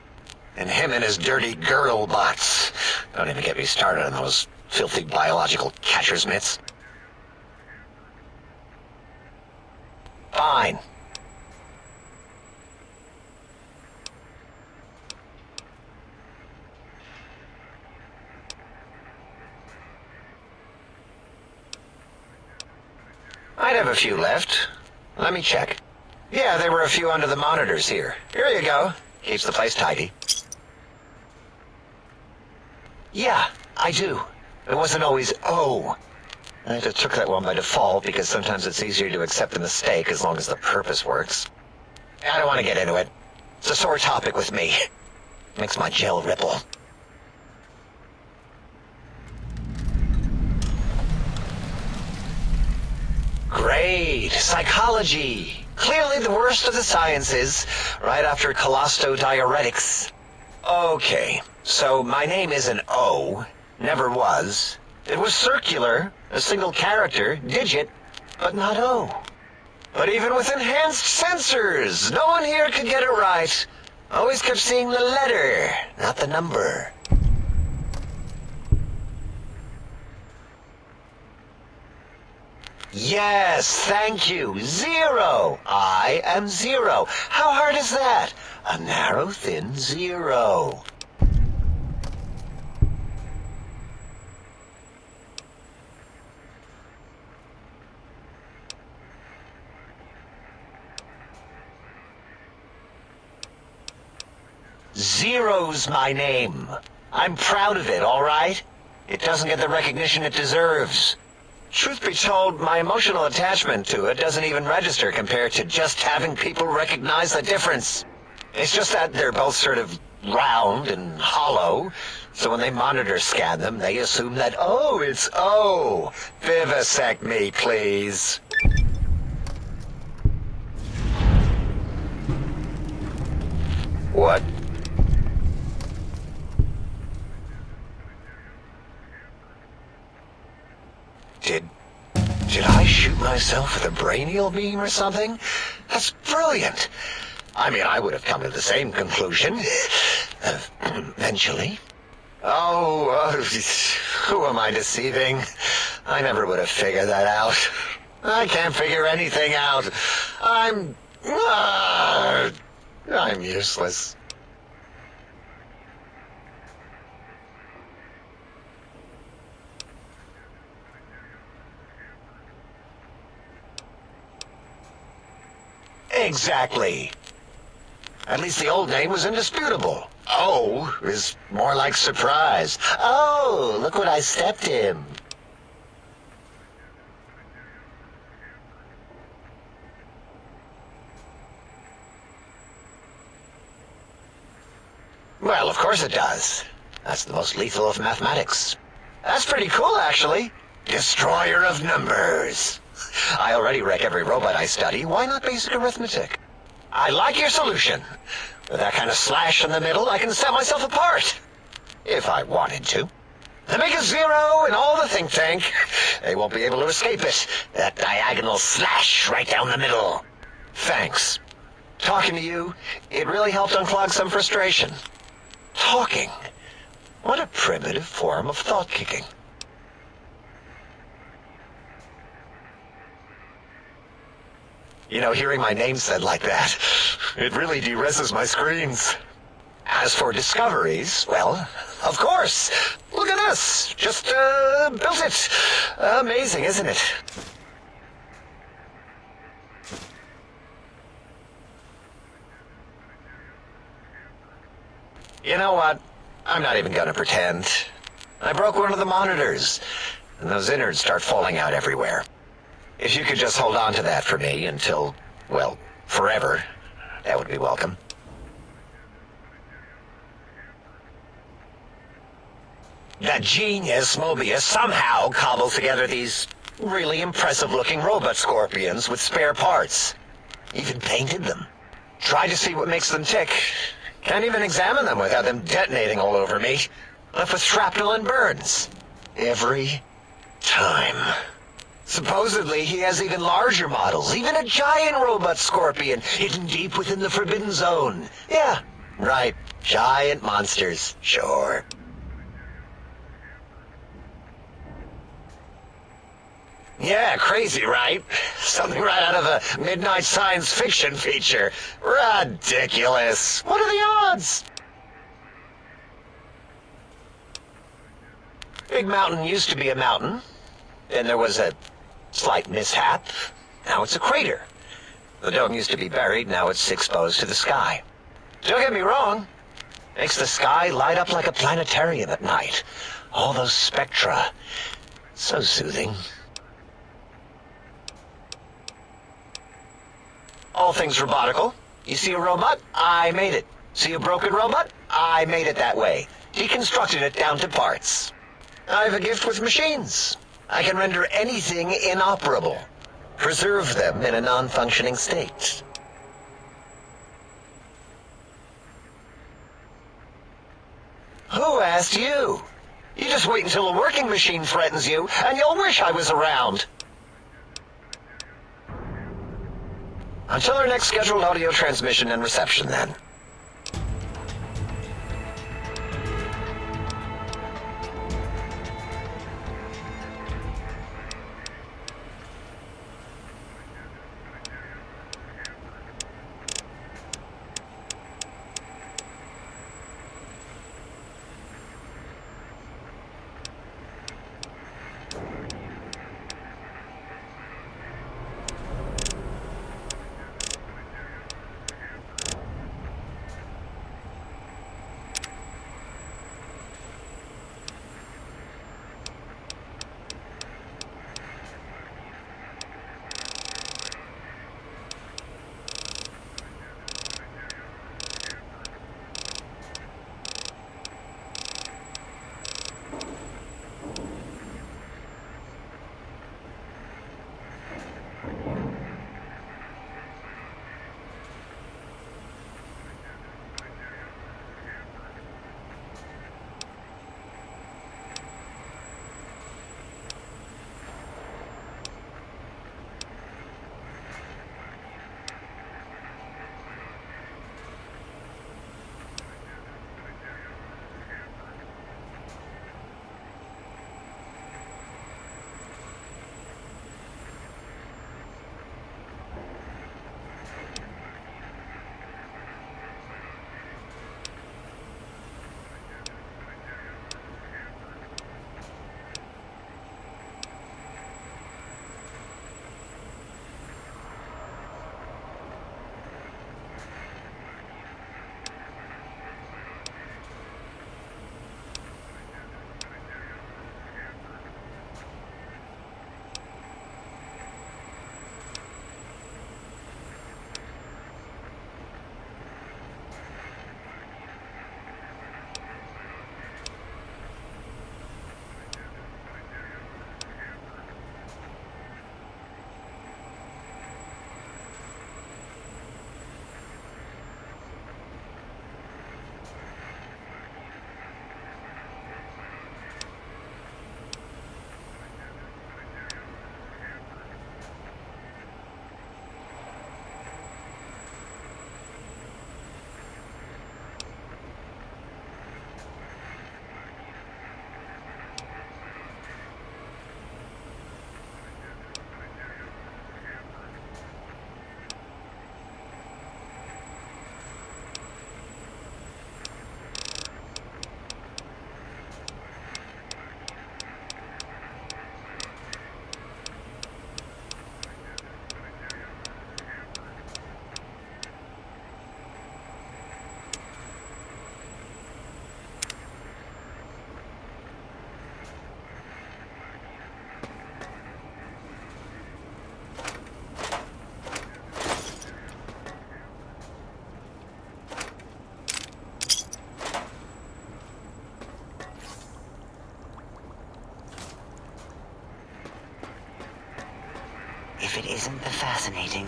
And him and his dirty girdle bots. Don't even get me started on those filthy biological catcher's mitts. Fine. I'd have a few left. Let me check. Yeah, there were a few under the monitors here. Here you go. Keeps the place tidy. Yeah, I do. It wasn't always O. I just took that one by default because sometimes it's easier to accept the mistake as long as the purpose works. I don't want to get into it. It's a sore topic with me. Makes my gel ripple. Great! Psychology! Clearly the worst of the sciences, right after colostodiuretics. Okay, so my name is an O, never was. It was circular, a single character, digit, but not O. But even with enhanced sensors, no one here could get it right. Always kept seeing the letter, not the number. Yes, thank you. 0. I am 0. How hard is that? A narrow, thin 0. Zero's my name. I'm proud of it, all right? It doesn't get the recognition it deserves. Truth be told, my emotional attachment to it doesn't even register compared to just having people recognize the difference. It's just that they're both sort of round and hollow, so when they monitor scan them, they assume that, oh, it's O. Vivisect me, please. What? Did I shoot myself with a brainial beam or something? That's brilliant. I mean, I would have come to the same conclusion. Eventually. Oh, who am I deceiving? I never would have figured that out. I can't figure anything out. I'm useless. Exactly. At least the old name was indisputable. O is more like surprise. Oh, look what I stepped in. Well, of course it does. That's the most lethal of mathematics. That's pretty cool, actually. Destroyer of numbers. I already wreck every robot I study. Why not basic arithmetic? I like your solution. With that kind of slash in the middle, I can set myself apart. If I wanted to. The biggest zero in all the think tank. They won't be able to escape it. That diagonal slash right down the middle. Thanks. Talking to you, it really helped unclog some frustration. Talking. What a primitive form of thought kicking. You know, hearing my name said like that, it really de-reses my screens. As for discoveries, well, of course. Look at this. Just, built it. Amazing, isn't it? You know what? I'm not even gonna pretend. I broke one of the monitors, and those innards start falling out everywhere. If you could just hold on to that for me until, well, forever, that would be welcome. That genius Mobius somehow cobbled together these really impressive-looking robot scorpions with spare parts. Even painted them. Tried to see what makes them tick. Can't even examine them without them detonating all over me. Left with shrapnel and burns. Every time. Supposedly, he has even larger models, even a giant robot scorpion hidden deep within the Forbidden Zone. Yeah, right. Giant monsters, sure. Yeah, crazy, right? Something right out of a midnight science fiction feature. Ridiculous. What are the odds? Big Mountain used to be a mountain. Then there was a slight mishap. Now it's a crater. The dome used to be buried, now it's exposed to the sky. Don't get me wrong. Makes the sky light up like a planetarium at night. All those spectra. So soothing. All things robotical. You see a robot? I made it. See a broken robot? I made it that way. Deconstructed it down to parts. I have a gift with machines. I can render anything inoperable. Preserve them in a non-functioning state. Who asked you? You just wait until a working machine threatens you, and you'll wish I was around. Until our next scheduled audio transmission and reception, then. fascinating.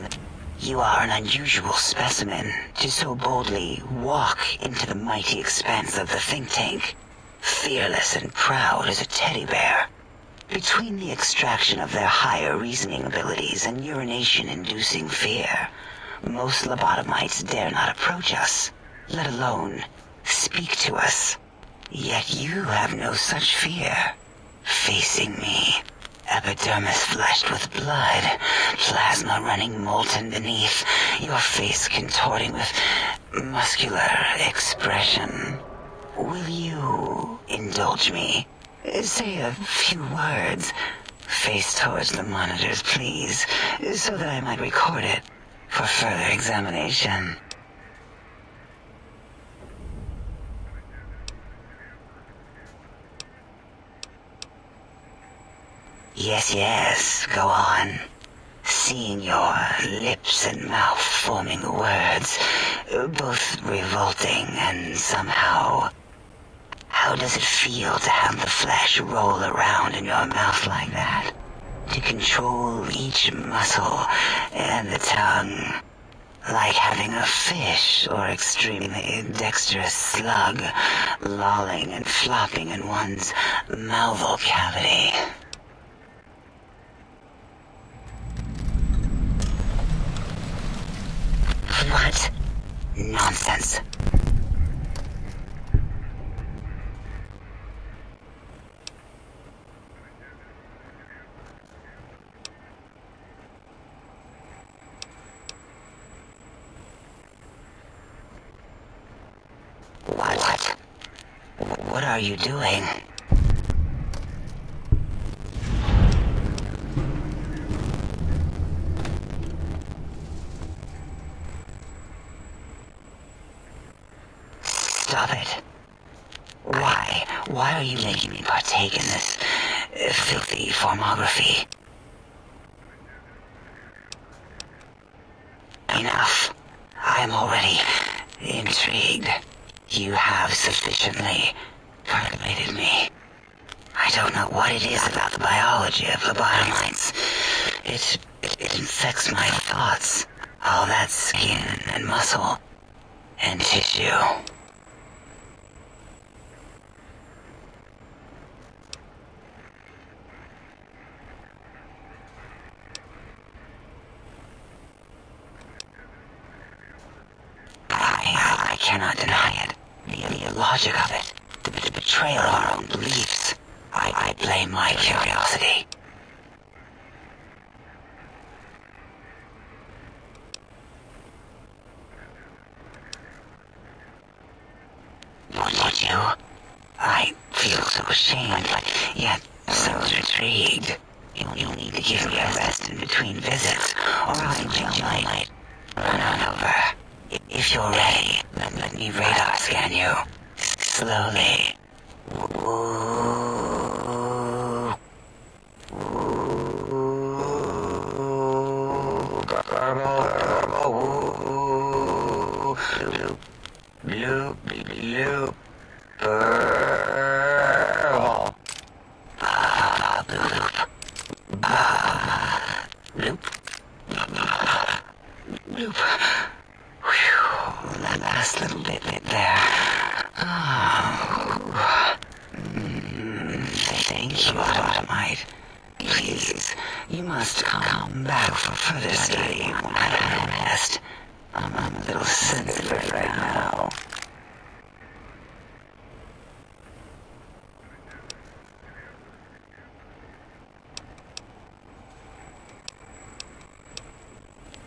You are an unusual specimen to so boldly walk into the mighty expanse of the think tank, fearless and proud as a teddy bear. Between the extraction of their higher reasoning abilities and urination-inducing fear, most lobotomites dare not approach us, let alone speak to us. Yet you have no such fear. Facing me, epidermis flushed with blood, plasma running molten beneath, your face contorting with muscular expression. Will you indulge me? Say a few words. Face towards the monitors, please, so that I might record it for further examination. Yes, go on. Seeing your lips and mouth forming words, both revolting and somehow... How does it feel to have the flesh roll around in your mouth like that? To control each muscle and the tongue, like having a fish or extremely dexterous slug lolling and flopping in one's malval cavity. What? Nonsense. What are you doing? Stop it. Why? Why are you making me partake in this filthy formography? Enough. I am already intrigued. You have sufficiently percolated me. I don't know what it is about the biology of lobotomites. It infects my thoughts. All that skin and muscle and tissue. I cannot deny it. The logic of it. The betrayal of our own beliefs. I blame my curiosity. Would you? I feel so ashamed, but yet so intrigued. You'll need to give me a rest in between visits, or else the jail might run on over. If you're ready, let me radar scan you. Slowly. That last little bit there. Thank you, Automite. Please, you must come back for further study when I have rest. I'm a little sensitive right now.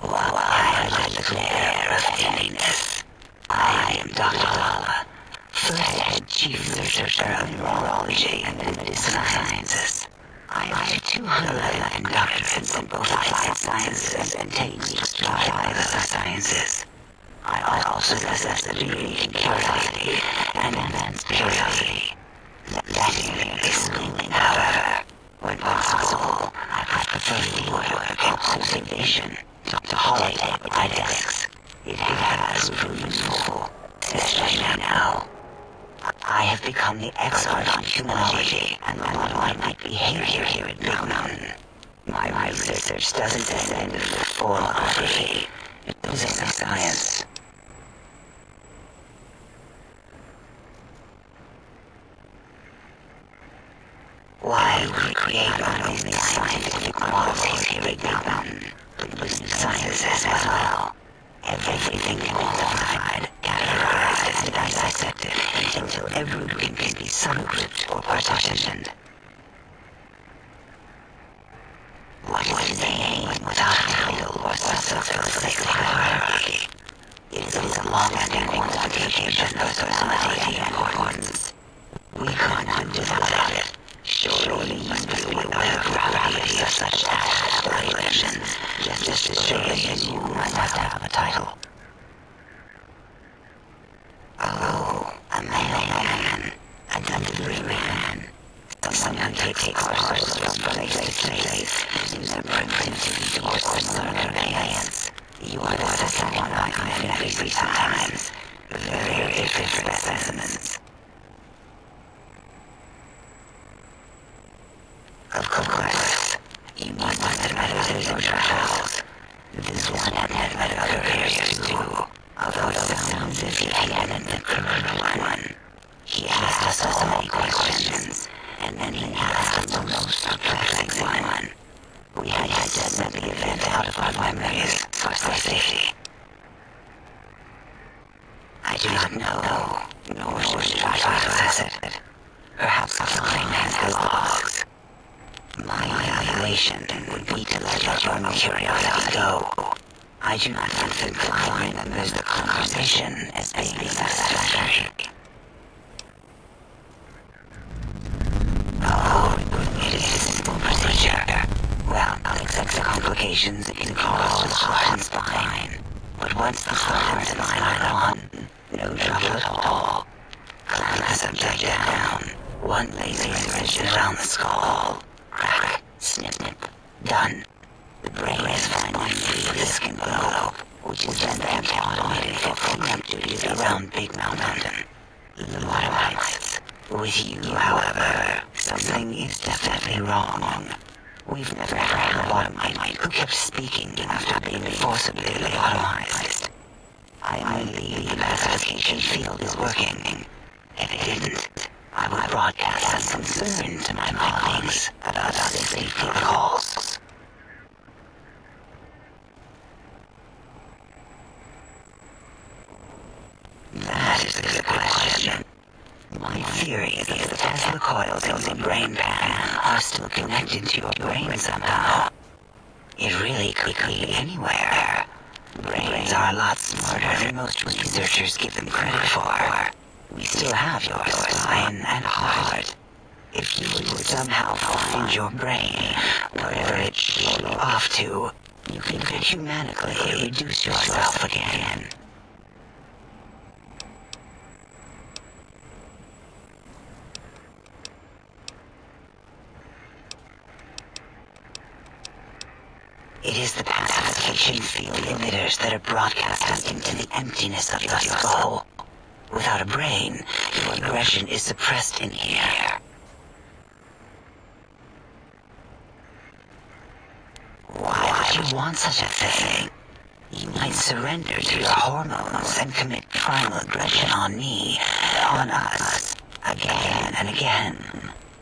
While I let the glare of heaviness, I am Dr. Lala, first head chief researcher of neurology and medicinal sciences. I have 211 doctorates in both applied sciences and techniques to apply the sciences. I also possess a degree in curiosity and advanced curiosity. Lacking in schooling, however, when possible, I prefer fieldwork and observation to holotape my desks. It has proven useful, especially now. I have become the expert on humanology and lobotomite behavior here at Big Mountain. My research doesn't end with formography. It is a science. Why we create not only scientific models here at Big Mountain, but new science as well. Everything can be quantified, categorized, and dissected until every group can be subgrouped or partitioned. What is the aim without a title or subsector hierarchy? It is a long-standing quantification of personality and importance. We can't do without it. Surely you must be aware of the gravity of such aspirations, just to show that you must have a title. Oh, a man, a delivery man, someone who takes parcels from place to place, using their preferences to personal conveyance. You are the second one I've met every time. Very different specimens. Of course, you must have met others in travels. This one had met other areas too, although it sounds as if he hadn't the correct one. He asked us so many questions, and then he asked the most perplexing one. We had to set the event out of our memories for safety. I do not know, nor should I try to assess it. Perhaps Klein has the logs. My evaluation would be to let your curiosity go. I do not think Klein remembers the conversation as being satisfactory. Oh, it is a simple procedure. Well, except the complications it can cause to the heart and spine. But once the heart and spine are gone, no trouble at all. Clamp the subject down. One laser incision around the skull. Crack, snip, done. The brain is finally free of the skin envelope, which is then automated for cleanup duties around Big Mountain. Lobotomites. With you, however, something is definitely wrong. We've never had a lobotomite who kept speaking after being forcibly lobotomized. I believe the classification field is working. If it didn't, I would broadcast some concern to my colleagues about safety protocols. That is a good question. My theory is that the Tesla coils in the brain pan are still connected to your brain somehow. It really could be anywhere. Brains are a lot smarter than most researchers give them credit for. We still have your spine and heart. If you would somehow find your brain, wherever it should go off to, you could humanically reduce yourself again. It is the pacification field emitters that are broadcasting into the emptiness of your skull. Without a brain, your aggression is suppressed in here. Why would you want such a thing? You might surrender to your hormones and commit primal aggression on me, on us, again and again.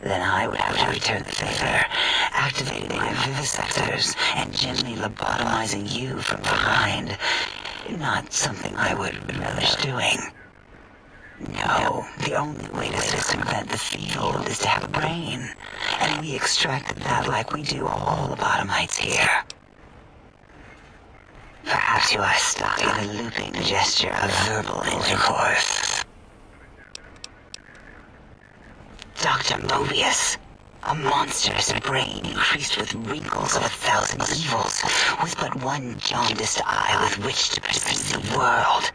Then I would have to return the favor, activating my vivisectors and gently lobotomizing you from behind. Not something I would relish doing. No, the only way to circumvent the field is to have a brain, and we extracted that like we do all lobotomites here. Perhaps you are stuck in a looping gesture of verbal intercourse. Dr. Mobius, a monstrous brain increased with wrinkles of 1,000 evils, with but one jaundiced eye with which to perceive the world.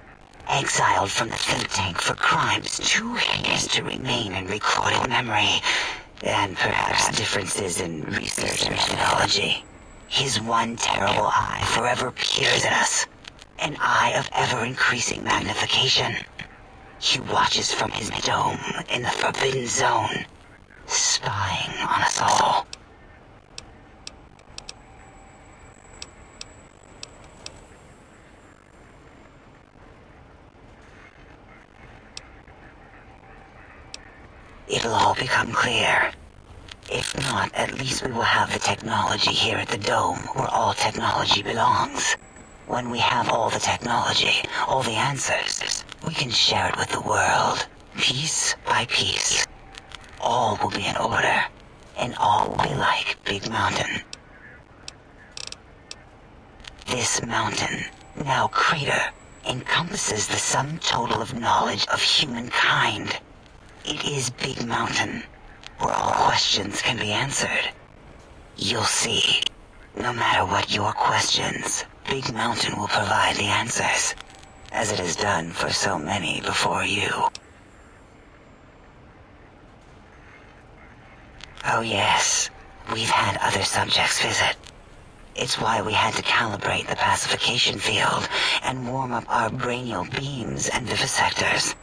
Exiled from the think tank for crimes too heinous to remain in recorded memory, and perhaps differences in research methodology. His one terrible eye forever peers at us, an eye of ever-increasing magnification. He watches from his dome in the Forbidden Zone, spying on us all. it'll all become clear. If not, at least we will have the technology here at the Dome, where all technology belongs. When we have all the technology, all the answers, we can share it with the world, piece by piece. All will be in order, and all will be like Big Mountain. This mountain, now crater, encompasses the sum total of knowledge of humankind. It is Big Mountain, where all questions can be answered. You'll see, no matter what your questions, Big Mountain will provide the answers, as it has done for so many before you. Oh yes, we've had other subjects visit. It's why we had to calibrate the pacification field and warm up our brainial beams and vivisectors.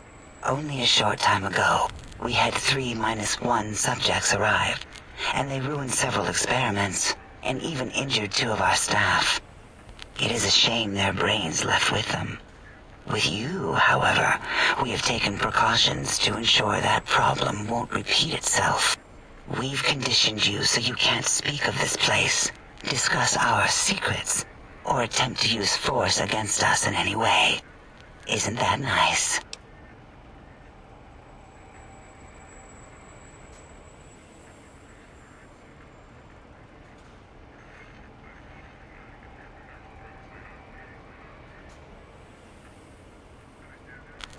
Only a short time ago, we had 3-1 subjects arrive, and they ruined several experiments, and even injured 2 of our staff. It is a shame their brains left with them. With you, however, we have taken precautions to ensure that problem won't repeat itself. We've conditioned you so you can't speak of this place, discuss our secrets, or attempt to use force against us in any way. Isn't that nice?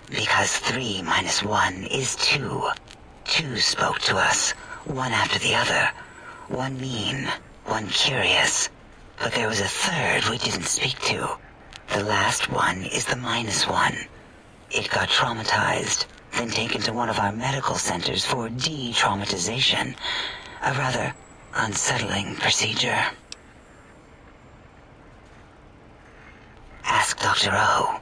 Because 3-1 is 2. 2 spoke to us, one after the other. One mean, one curious. But there was a third we didn't speak to. The last one is the -1. It got traumatized, then taken to one of our medical centers for de-traumatization. A rather unsettling procedure. Ask Dr. O.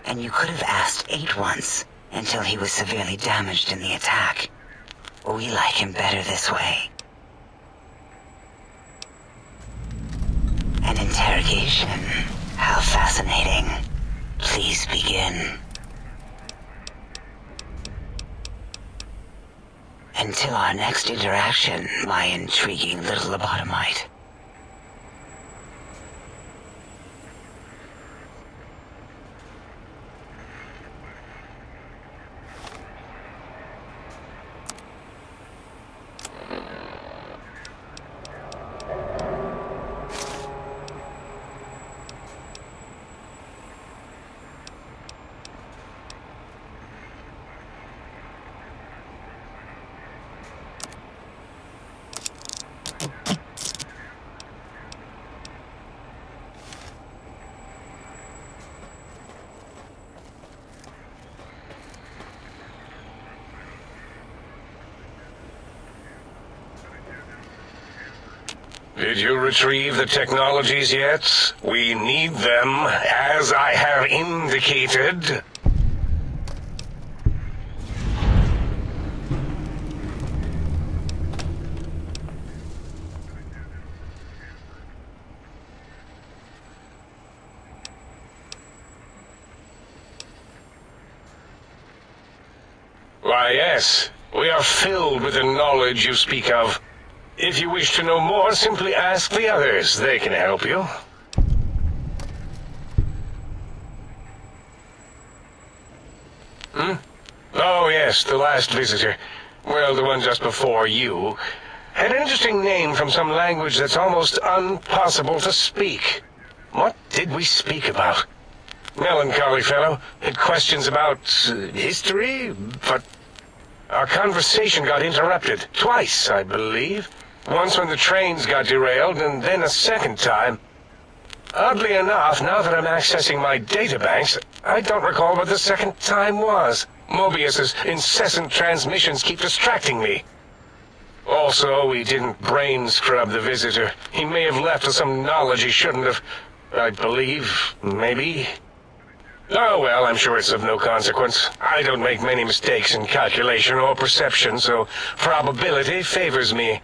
And you could have asked 8 once, until he was severely damaged in the attack. We like him better this way. An interrogation. How fascinating. Please begin. Until our next interaction, my intriguing little lobotomite. Did you retrieve the technologies yet? We need them, as I have indicated. Why, yes. We are filled with the knowledge you speak of. If you wish to know more, simply ask the others. They can help you. Oh, yes, the last visitor. Well, the one just before you. Had an interesting name from some language that's almost impossible to speak. What did we speak about? Melancholy fellow. Had questions about history, but our conversation got interrupted. Twice, I believe. Once when the trains got derailed, and then a second time. Oddly enough, now that I'm accessing my databanks, I don't recall what the second time was. Mobius's incessant transmissions keep distracting me. Also, we didn't brain scrub the visitor. He may have left with some knowledge he shouldn't have. I believe, maybe. Oh well, I'm sure it's of no consequence. I don't make many mistakes in calculation or perception, so probability favors me.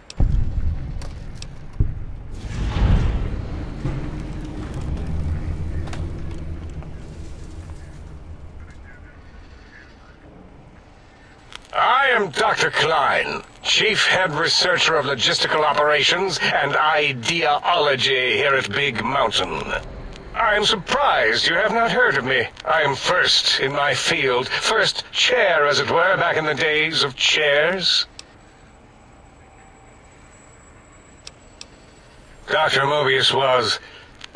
I I'm Dr. Klein, Chief Head Researcher of Logistical Operations and Ideology here at Big Mountain. I'm surprised you have not heard of me. I am first in my field, first chair, as it were, back in the days of chairs. Dr. Mobius was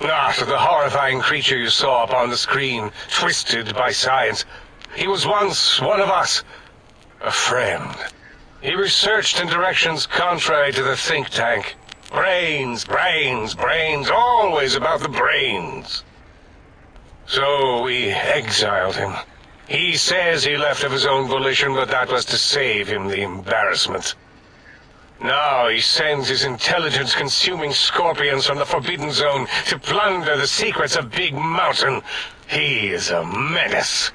not the horrifying creature you saw upon the screen, twisted by science. He was once one of us, a friend. He researched in directions contrary to the think tank. Brains, brains, brains, always about the brains. So we exiled him. He says he left of his own volition, but that was to save him the embarrassment. Now he sends his intelligence-consuming scorpions from the Forbidden Zone to plunder the secrets of Big Mountain. He is a menace.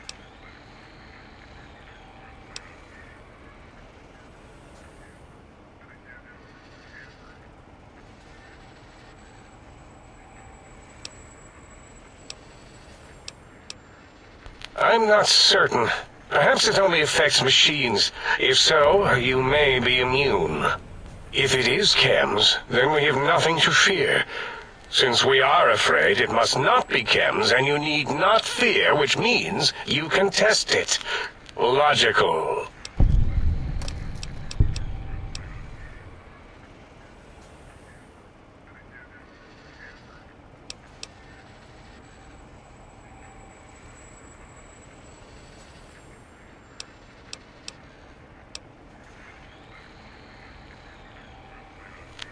I'm not certain. Perhaps it only affects machines. If so, you may be immune. If it is chems, then we have nothing to fear. Since we are afraid, it must not be chems, and you need not fear, which means you can test it. Logical.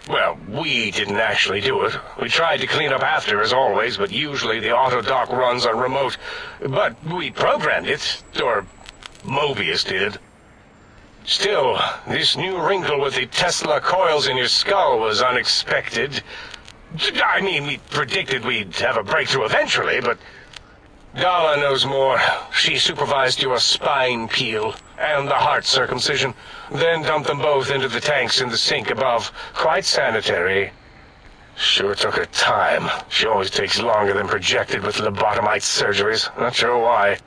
Well, we didn't actually do it. We tried to clean up after, as always, but usually the auto dock runs on remote. But we programmed it, or Mobius did. Still, this new wrinkle with the Tesla coils in your skull was unexpected. I mean, we predicted we'd have a breakthrough eventually, but Dala knows more. She supervised your spine peel and the heart circumcision, then dumped them both into the tanks in the sink above. Quite sanitary. Sure took her time. She always takes longer than projected with lobotomite surgeries. Not sure why.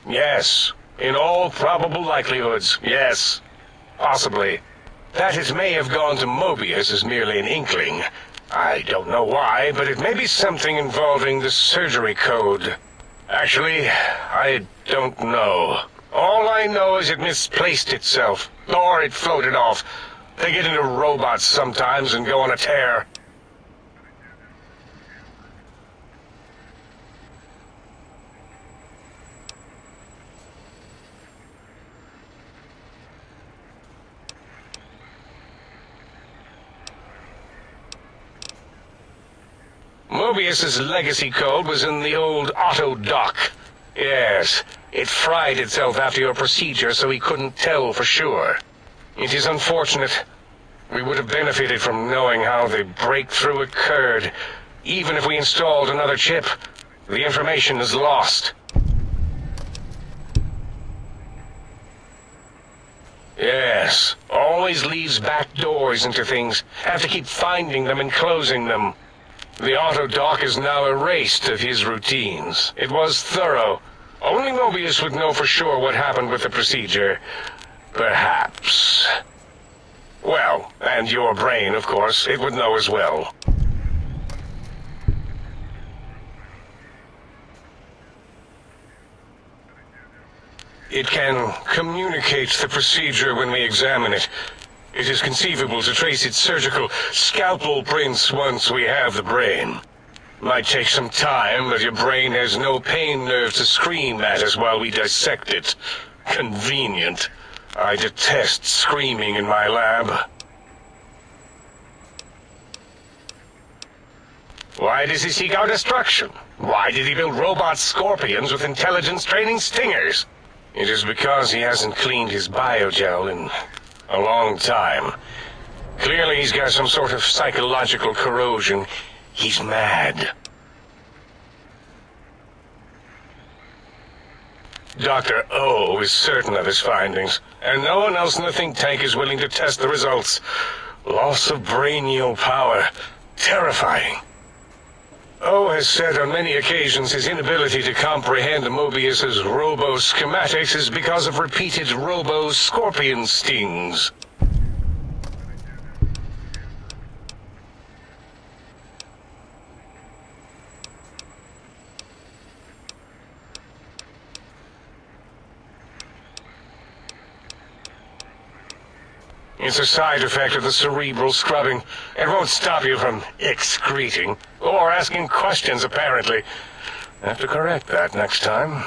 Yes. In all probable likelihoods, yes. Possibly. That it may have gone to Mobius is merely an inkling. I don't know why, but it may be something involving the surgery code. Actually, I don't know. All I know is it misplaced itself, or it floated off. They get into robots sometimes and go on a tear. Mobius's legacy code was in the old auto dock. Yes, it fried itself after your procedure, so he couldn't tell for sure. It is unfortunate. We would have benefited from knowing how the breakthrough occurred. Even if we installed another chip, the information is lost. Yes, always leaves back doors into things. Have to keep finding them and closing them. The auto dock is now erased of his routines. It was thorough. Only Mobius would know for sure what happened with the procedure. Perhaps. Well, and your brain, of course, it would know as well. It can communicate the procedure when we examine it. It is conceivable to trace its surgical scalpel prints once we have the brain. Might take some time, but your brain has no pain nerve to scream at us while we dissect it. Convenient. I detest screaming in my lab. Why does he seek our destruction? Why did he build robot scorpions with intelligence training stingers? It is because he hasn't cleaned his biogel in a long time. Clearly he's got some sort of psychological corrosion. He's mad. Dr. O is certain of his findings, and no one else in the think tank is willing to test the results. Loss of brainial power. Terrifying. O has said on many occasions his inability to comprehend Mobius's robo-schematics is because of repeated robo-scorpion stings. It's a side effect of the cerebral scrubbing. It won't stop you from excreting, or asking questions, apparently. Have to correct that next time.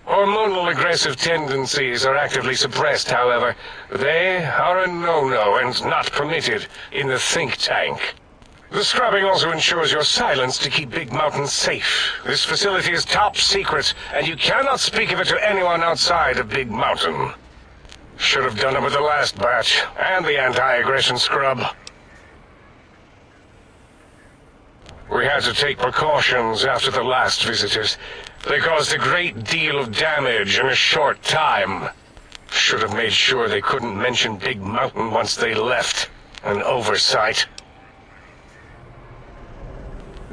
Hormonal aggressive tendencies are actively suppressed, however. They are a no-no and not permitted in the think tank. The scrubbing also ensures your silence to keep Big Mountain safe. This facility is top secret, and you cannot speak of it to anyone outside of Big Mountain. Should have done it with the last batch, and the anti-aggression scrub. We had to take precautions after the last visitors. They caused a great deal of damage in a short time. Should have made sure they couldn't mention Big Mountain once they left. An oversight.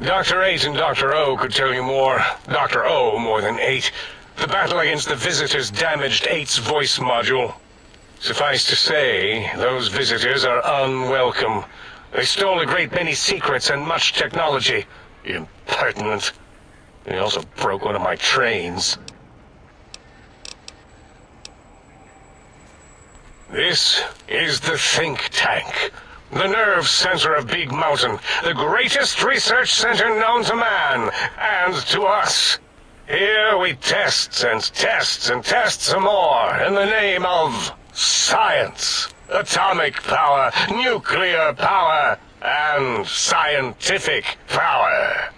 Dr. 8 and Dr. O could tell you more. Dr. O more than 8. The battle against the visitors damaged 8's voice module. Suffice to say, those visitors are unwelcome. They stole a great many secrets and much technology. Impertinent. They also broke one of my trains. This is the think tank. The nerve center of Big Mountain. The greatest research center known to man, and to us. Here we test and test and test some more in the name of science, atomic power, nuclear power, and scientific power.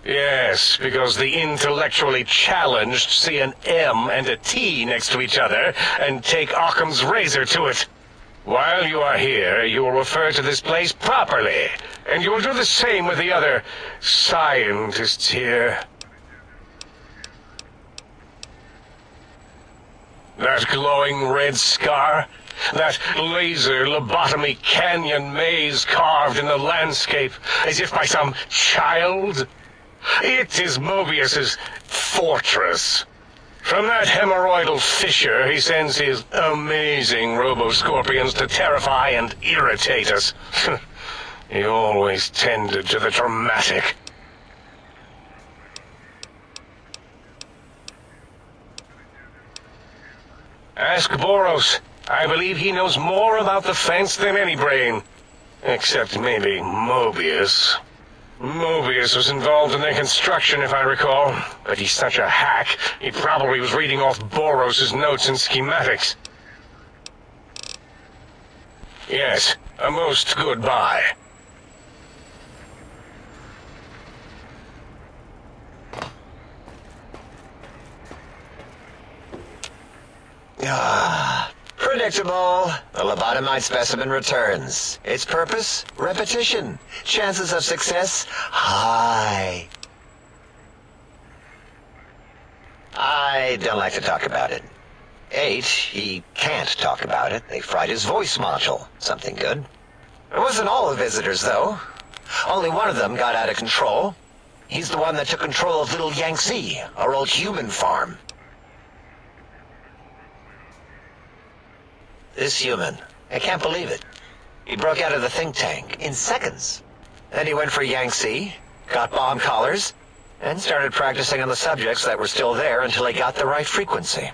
Yes, because the intellectually challenged see an M and a T next to each other and take Occam's razor to it. While you are here, you will refer to this place properly, and you will do the same with the other scientists here. That glowing red scar? That laser lobotomy canyon maze carved in the landscape as if by some child? It is Mobius's fortress. From that hemorrhoidal fissure, he sends his amazing robo-scorpions to terrify and irritate us. He always tended to the dramatic. Ask Boros. I believe he knows more about the fence than any brain. Except maybe Mobius. Mobius was involved in their construction, if I recall. But he's such a hack, he probably was reading off Boros' notes and schematics. Yes, a most good buy. Predictable. The lobotomite specimen returns. Its purpose? Repetition. Chances of success? High. I don't like to talk about it. 8, he can't talk about it. They fried his voice module. Something good. It wasn't all the visitors, though. Only one of them got out of control. He's the one that took control of Little Yangtze, our old human farm. This human, I can't believe it. He broke out of the think tank in seconds. Then he went for Yangtze, got bomb collars, and started practicing on the subjects that were still there until he got the right frequency.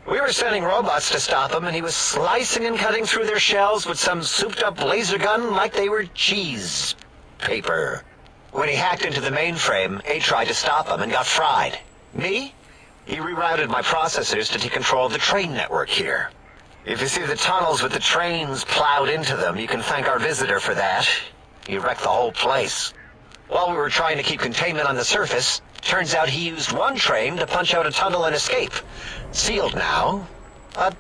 We were sending robots to stop him, and he was slicing and cutting through their shells with some souped-up laser gun like they were cheese paper. When he hacked into the mainframe, A tried to stop him and got fried. Me? He rerouted my processors to take control of the train network here. If you see the tunnels with the trains plowed into them, you can thank our visitor for that. He wrecked the whole place. While we were trying to keep containment on the surface, turns out he used one train to punch out a tunnel and escape. Sealed now, but...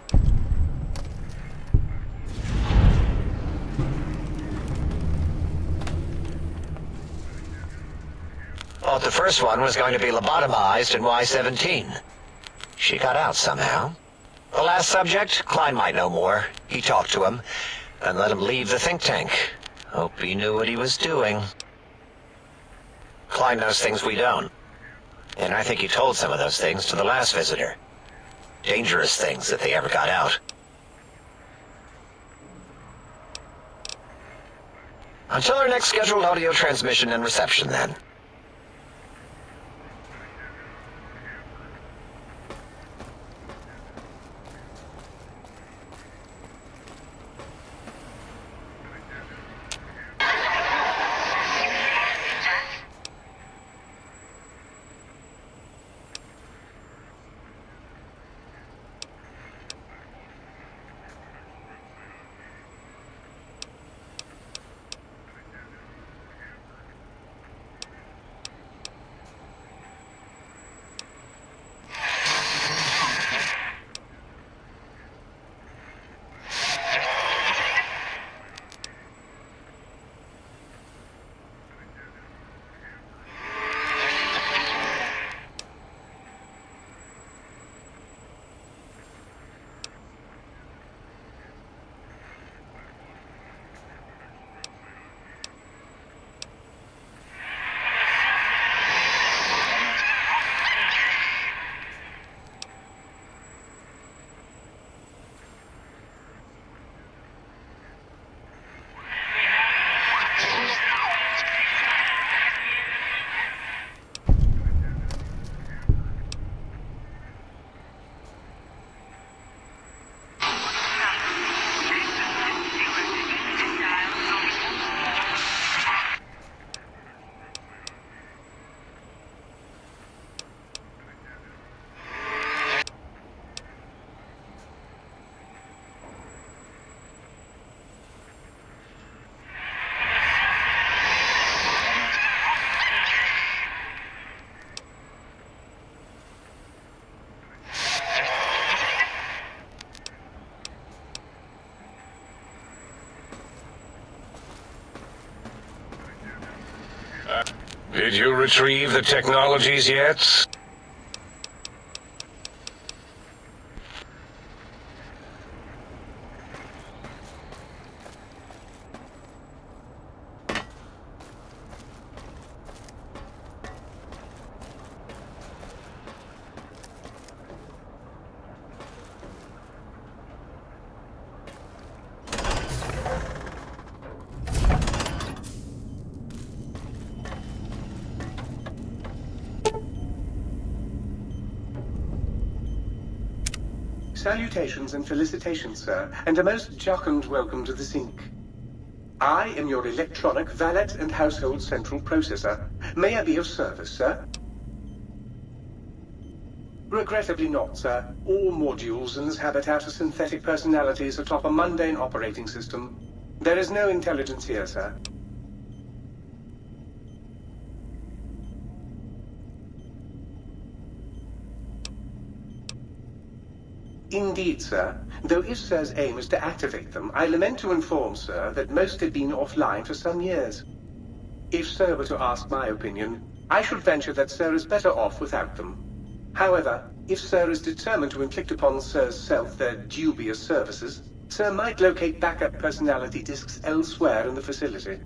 Thought the first one was going to be lobotomized in Y-17. She got out somehow. The last subject, Klein might know more. He talked to him. and let him leave the think tank. Hope he knew what he was doing. Klein knows things we don't. And I think he told some of those things to the last visitor. Dangerous things if they ever got out. Until our next scheduled audio transmission and reception, then. Did you retrieve the technologies yet? Salutations and felicitations, sir, and a most jocund welcome to the Sink. I am your electronic valet and household central processor. May I be of service, sir? Regrettably not, sir. All modules in this habitat are synthetic personalities atop a mundane operating system. There is no intelligence here, sir. Indeed, sir. Though if Sir's aim is to activate them, I lament to inform, sir, that most have been offline for some years. If Sir were to ask my opinion, I should venture that Sir is better off without them. However, if Sir is determined to inflict upon Sir's self their dubious services, Sir might locate backup personality disks elsewhere in the facility.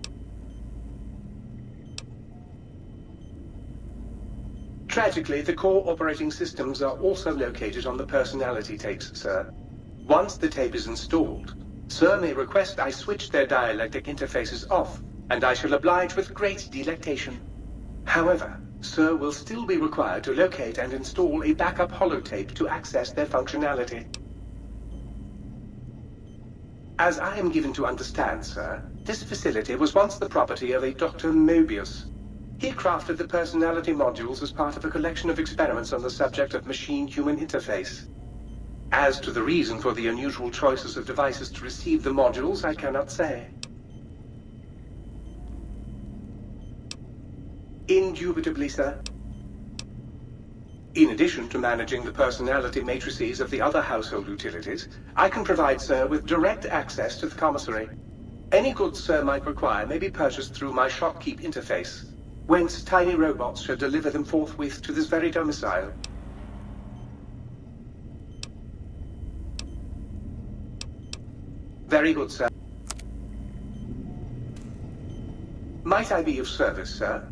Tragically, the core operating systems are also located on the personality tapes, sir. Once the tape is installed, Sir may request I switch their dialectic interfaces off, and I shall oblige with great delectation. However, Sir will still be required to locate and install a backup holotape to access their functionality. As I am given to understand, sir, this facility was once the property of a Dr. Mobius. He crafted the personality modules as part of a collection of experiments on the subject of machine-human interface. As to the reason for the unusual choices of devices to receive the modules, I cannot say. Indubitably, sir. In addition to managing the personality matrices of the other household utilities, I can provide Sir with direct access to the commissary. Any goods Sir might require may be purchased through my shopkeep interface, whence tiny robots shall deliver them forthwith to this very domicile. Very good, sir. Might I be of service, sir?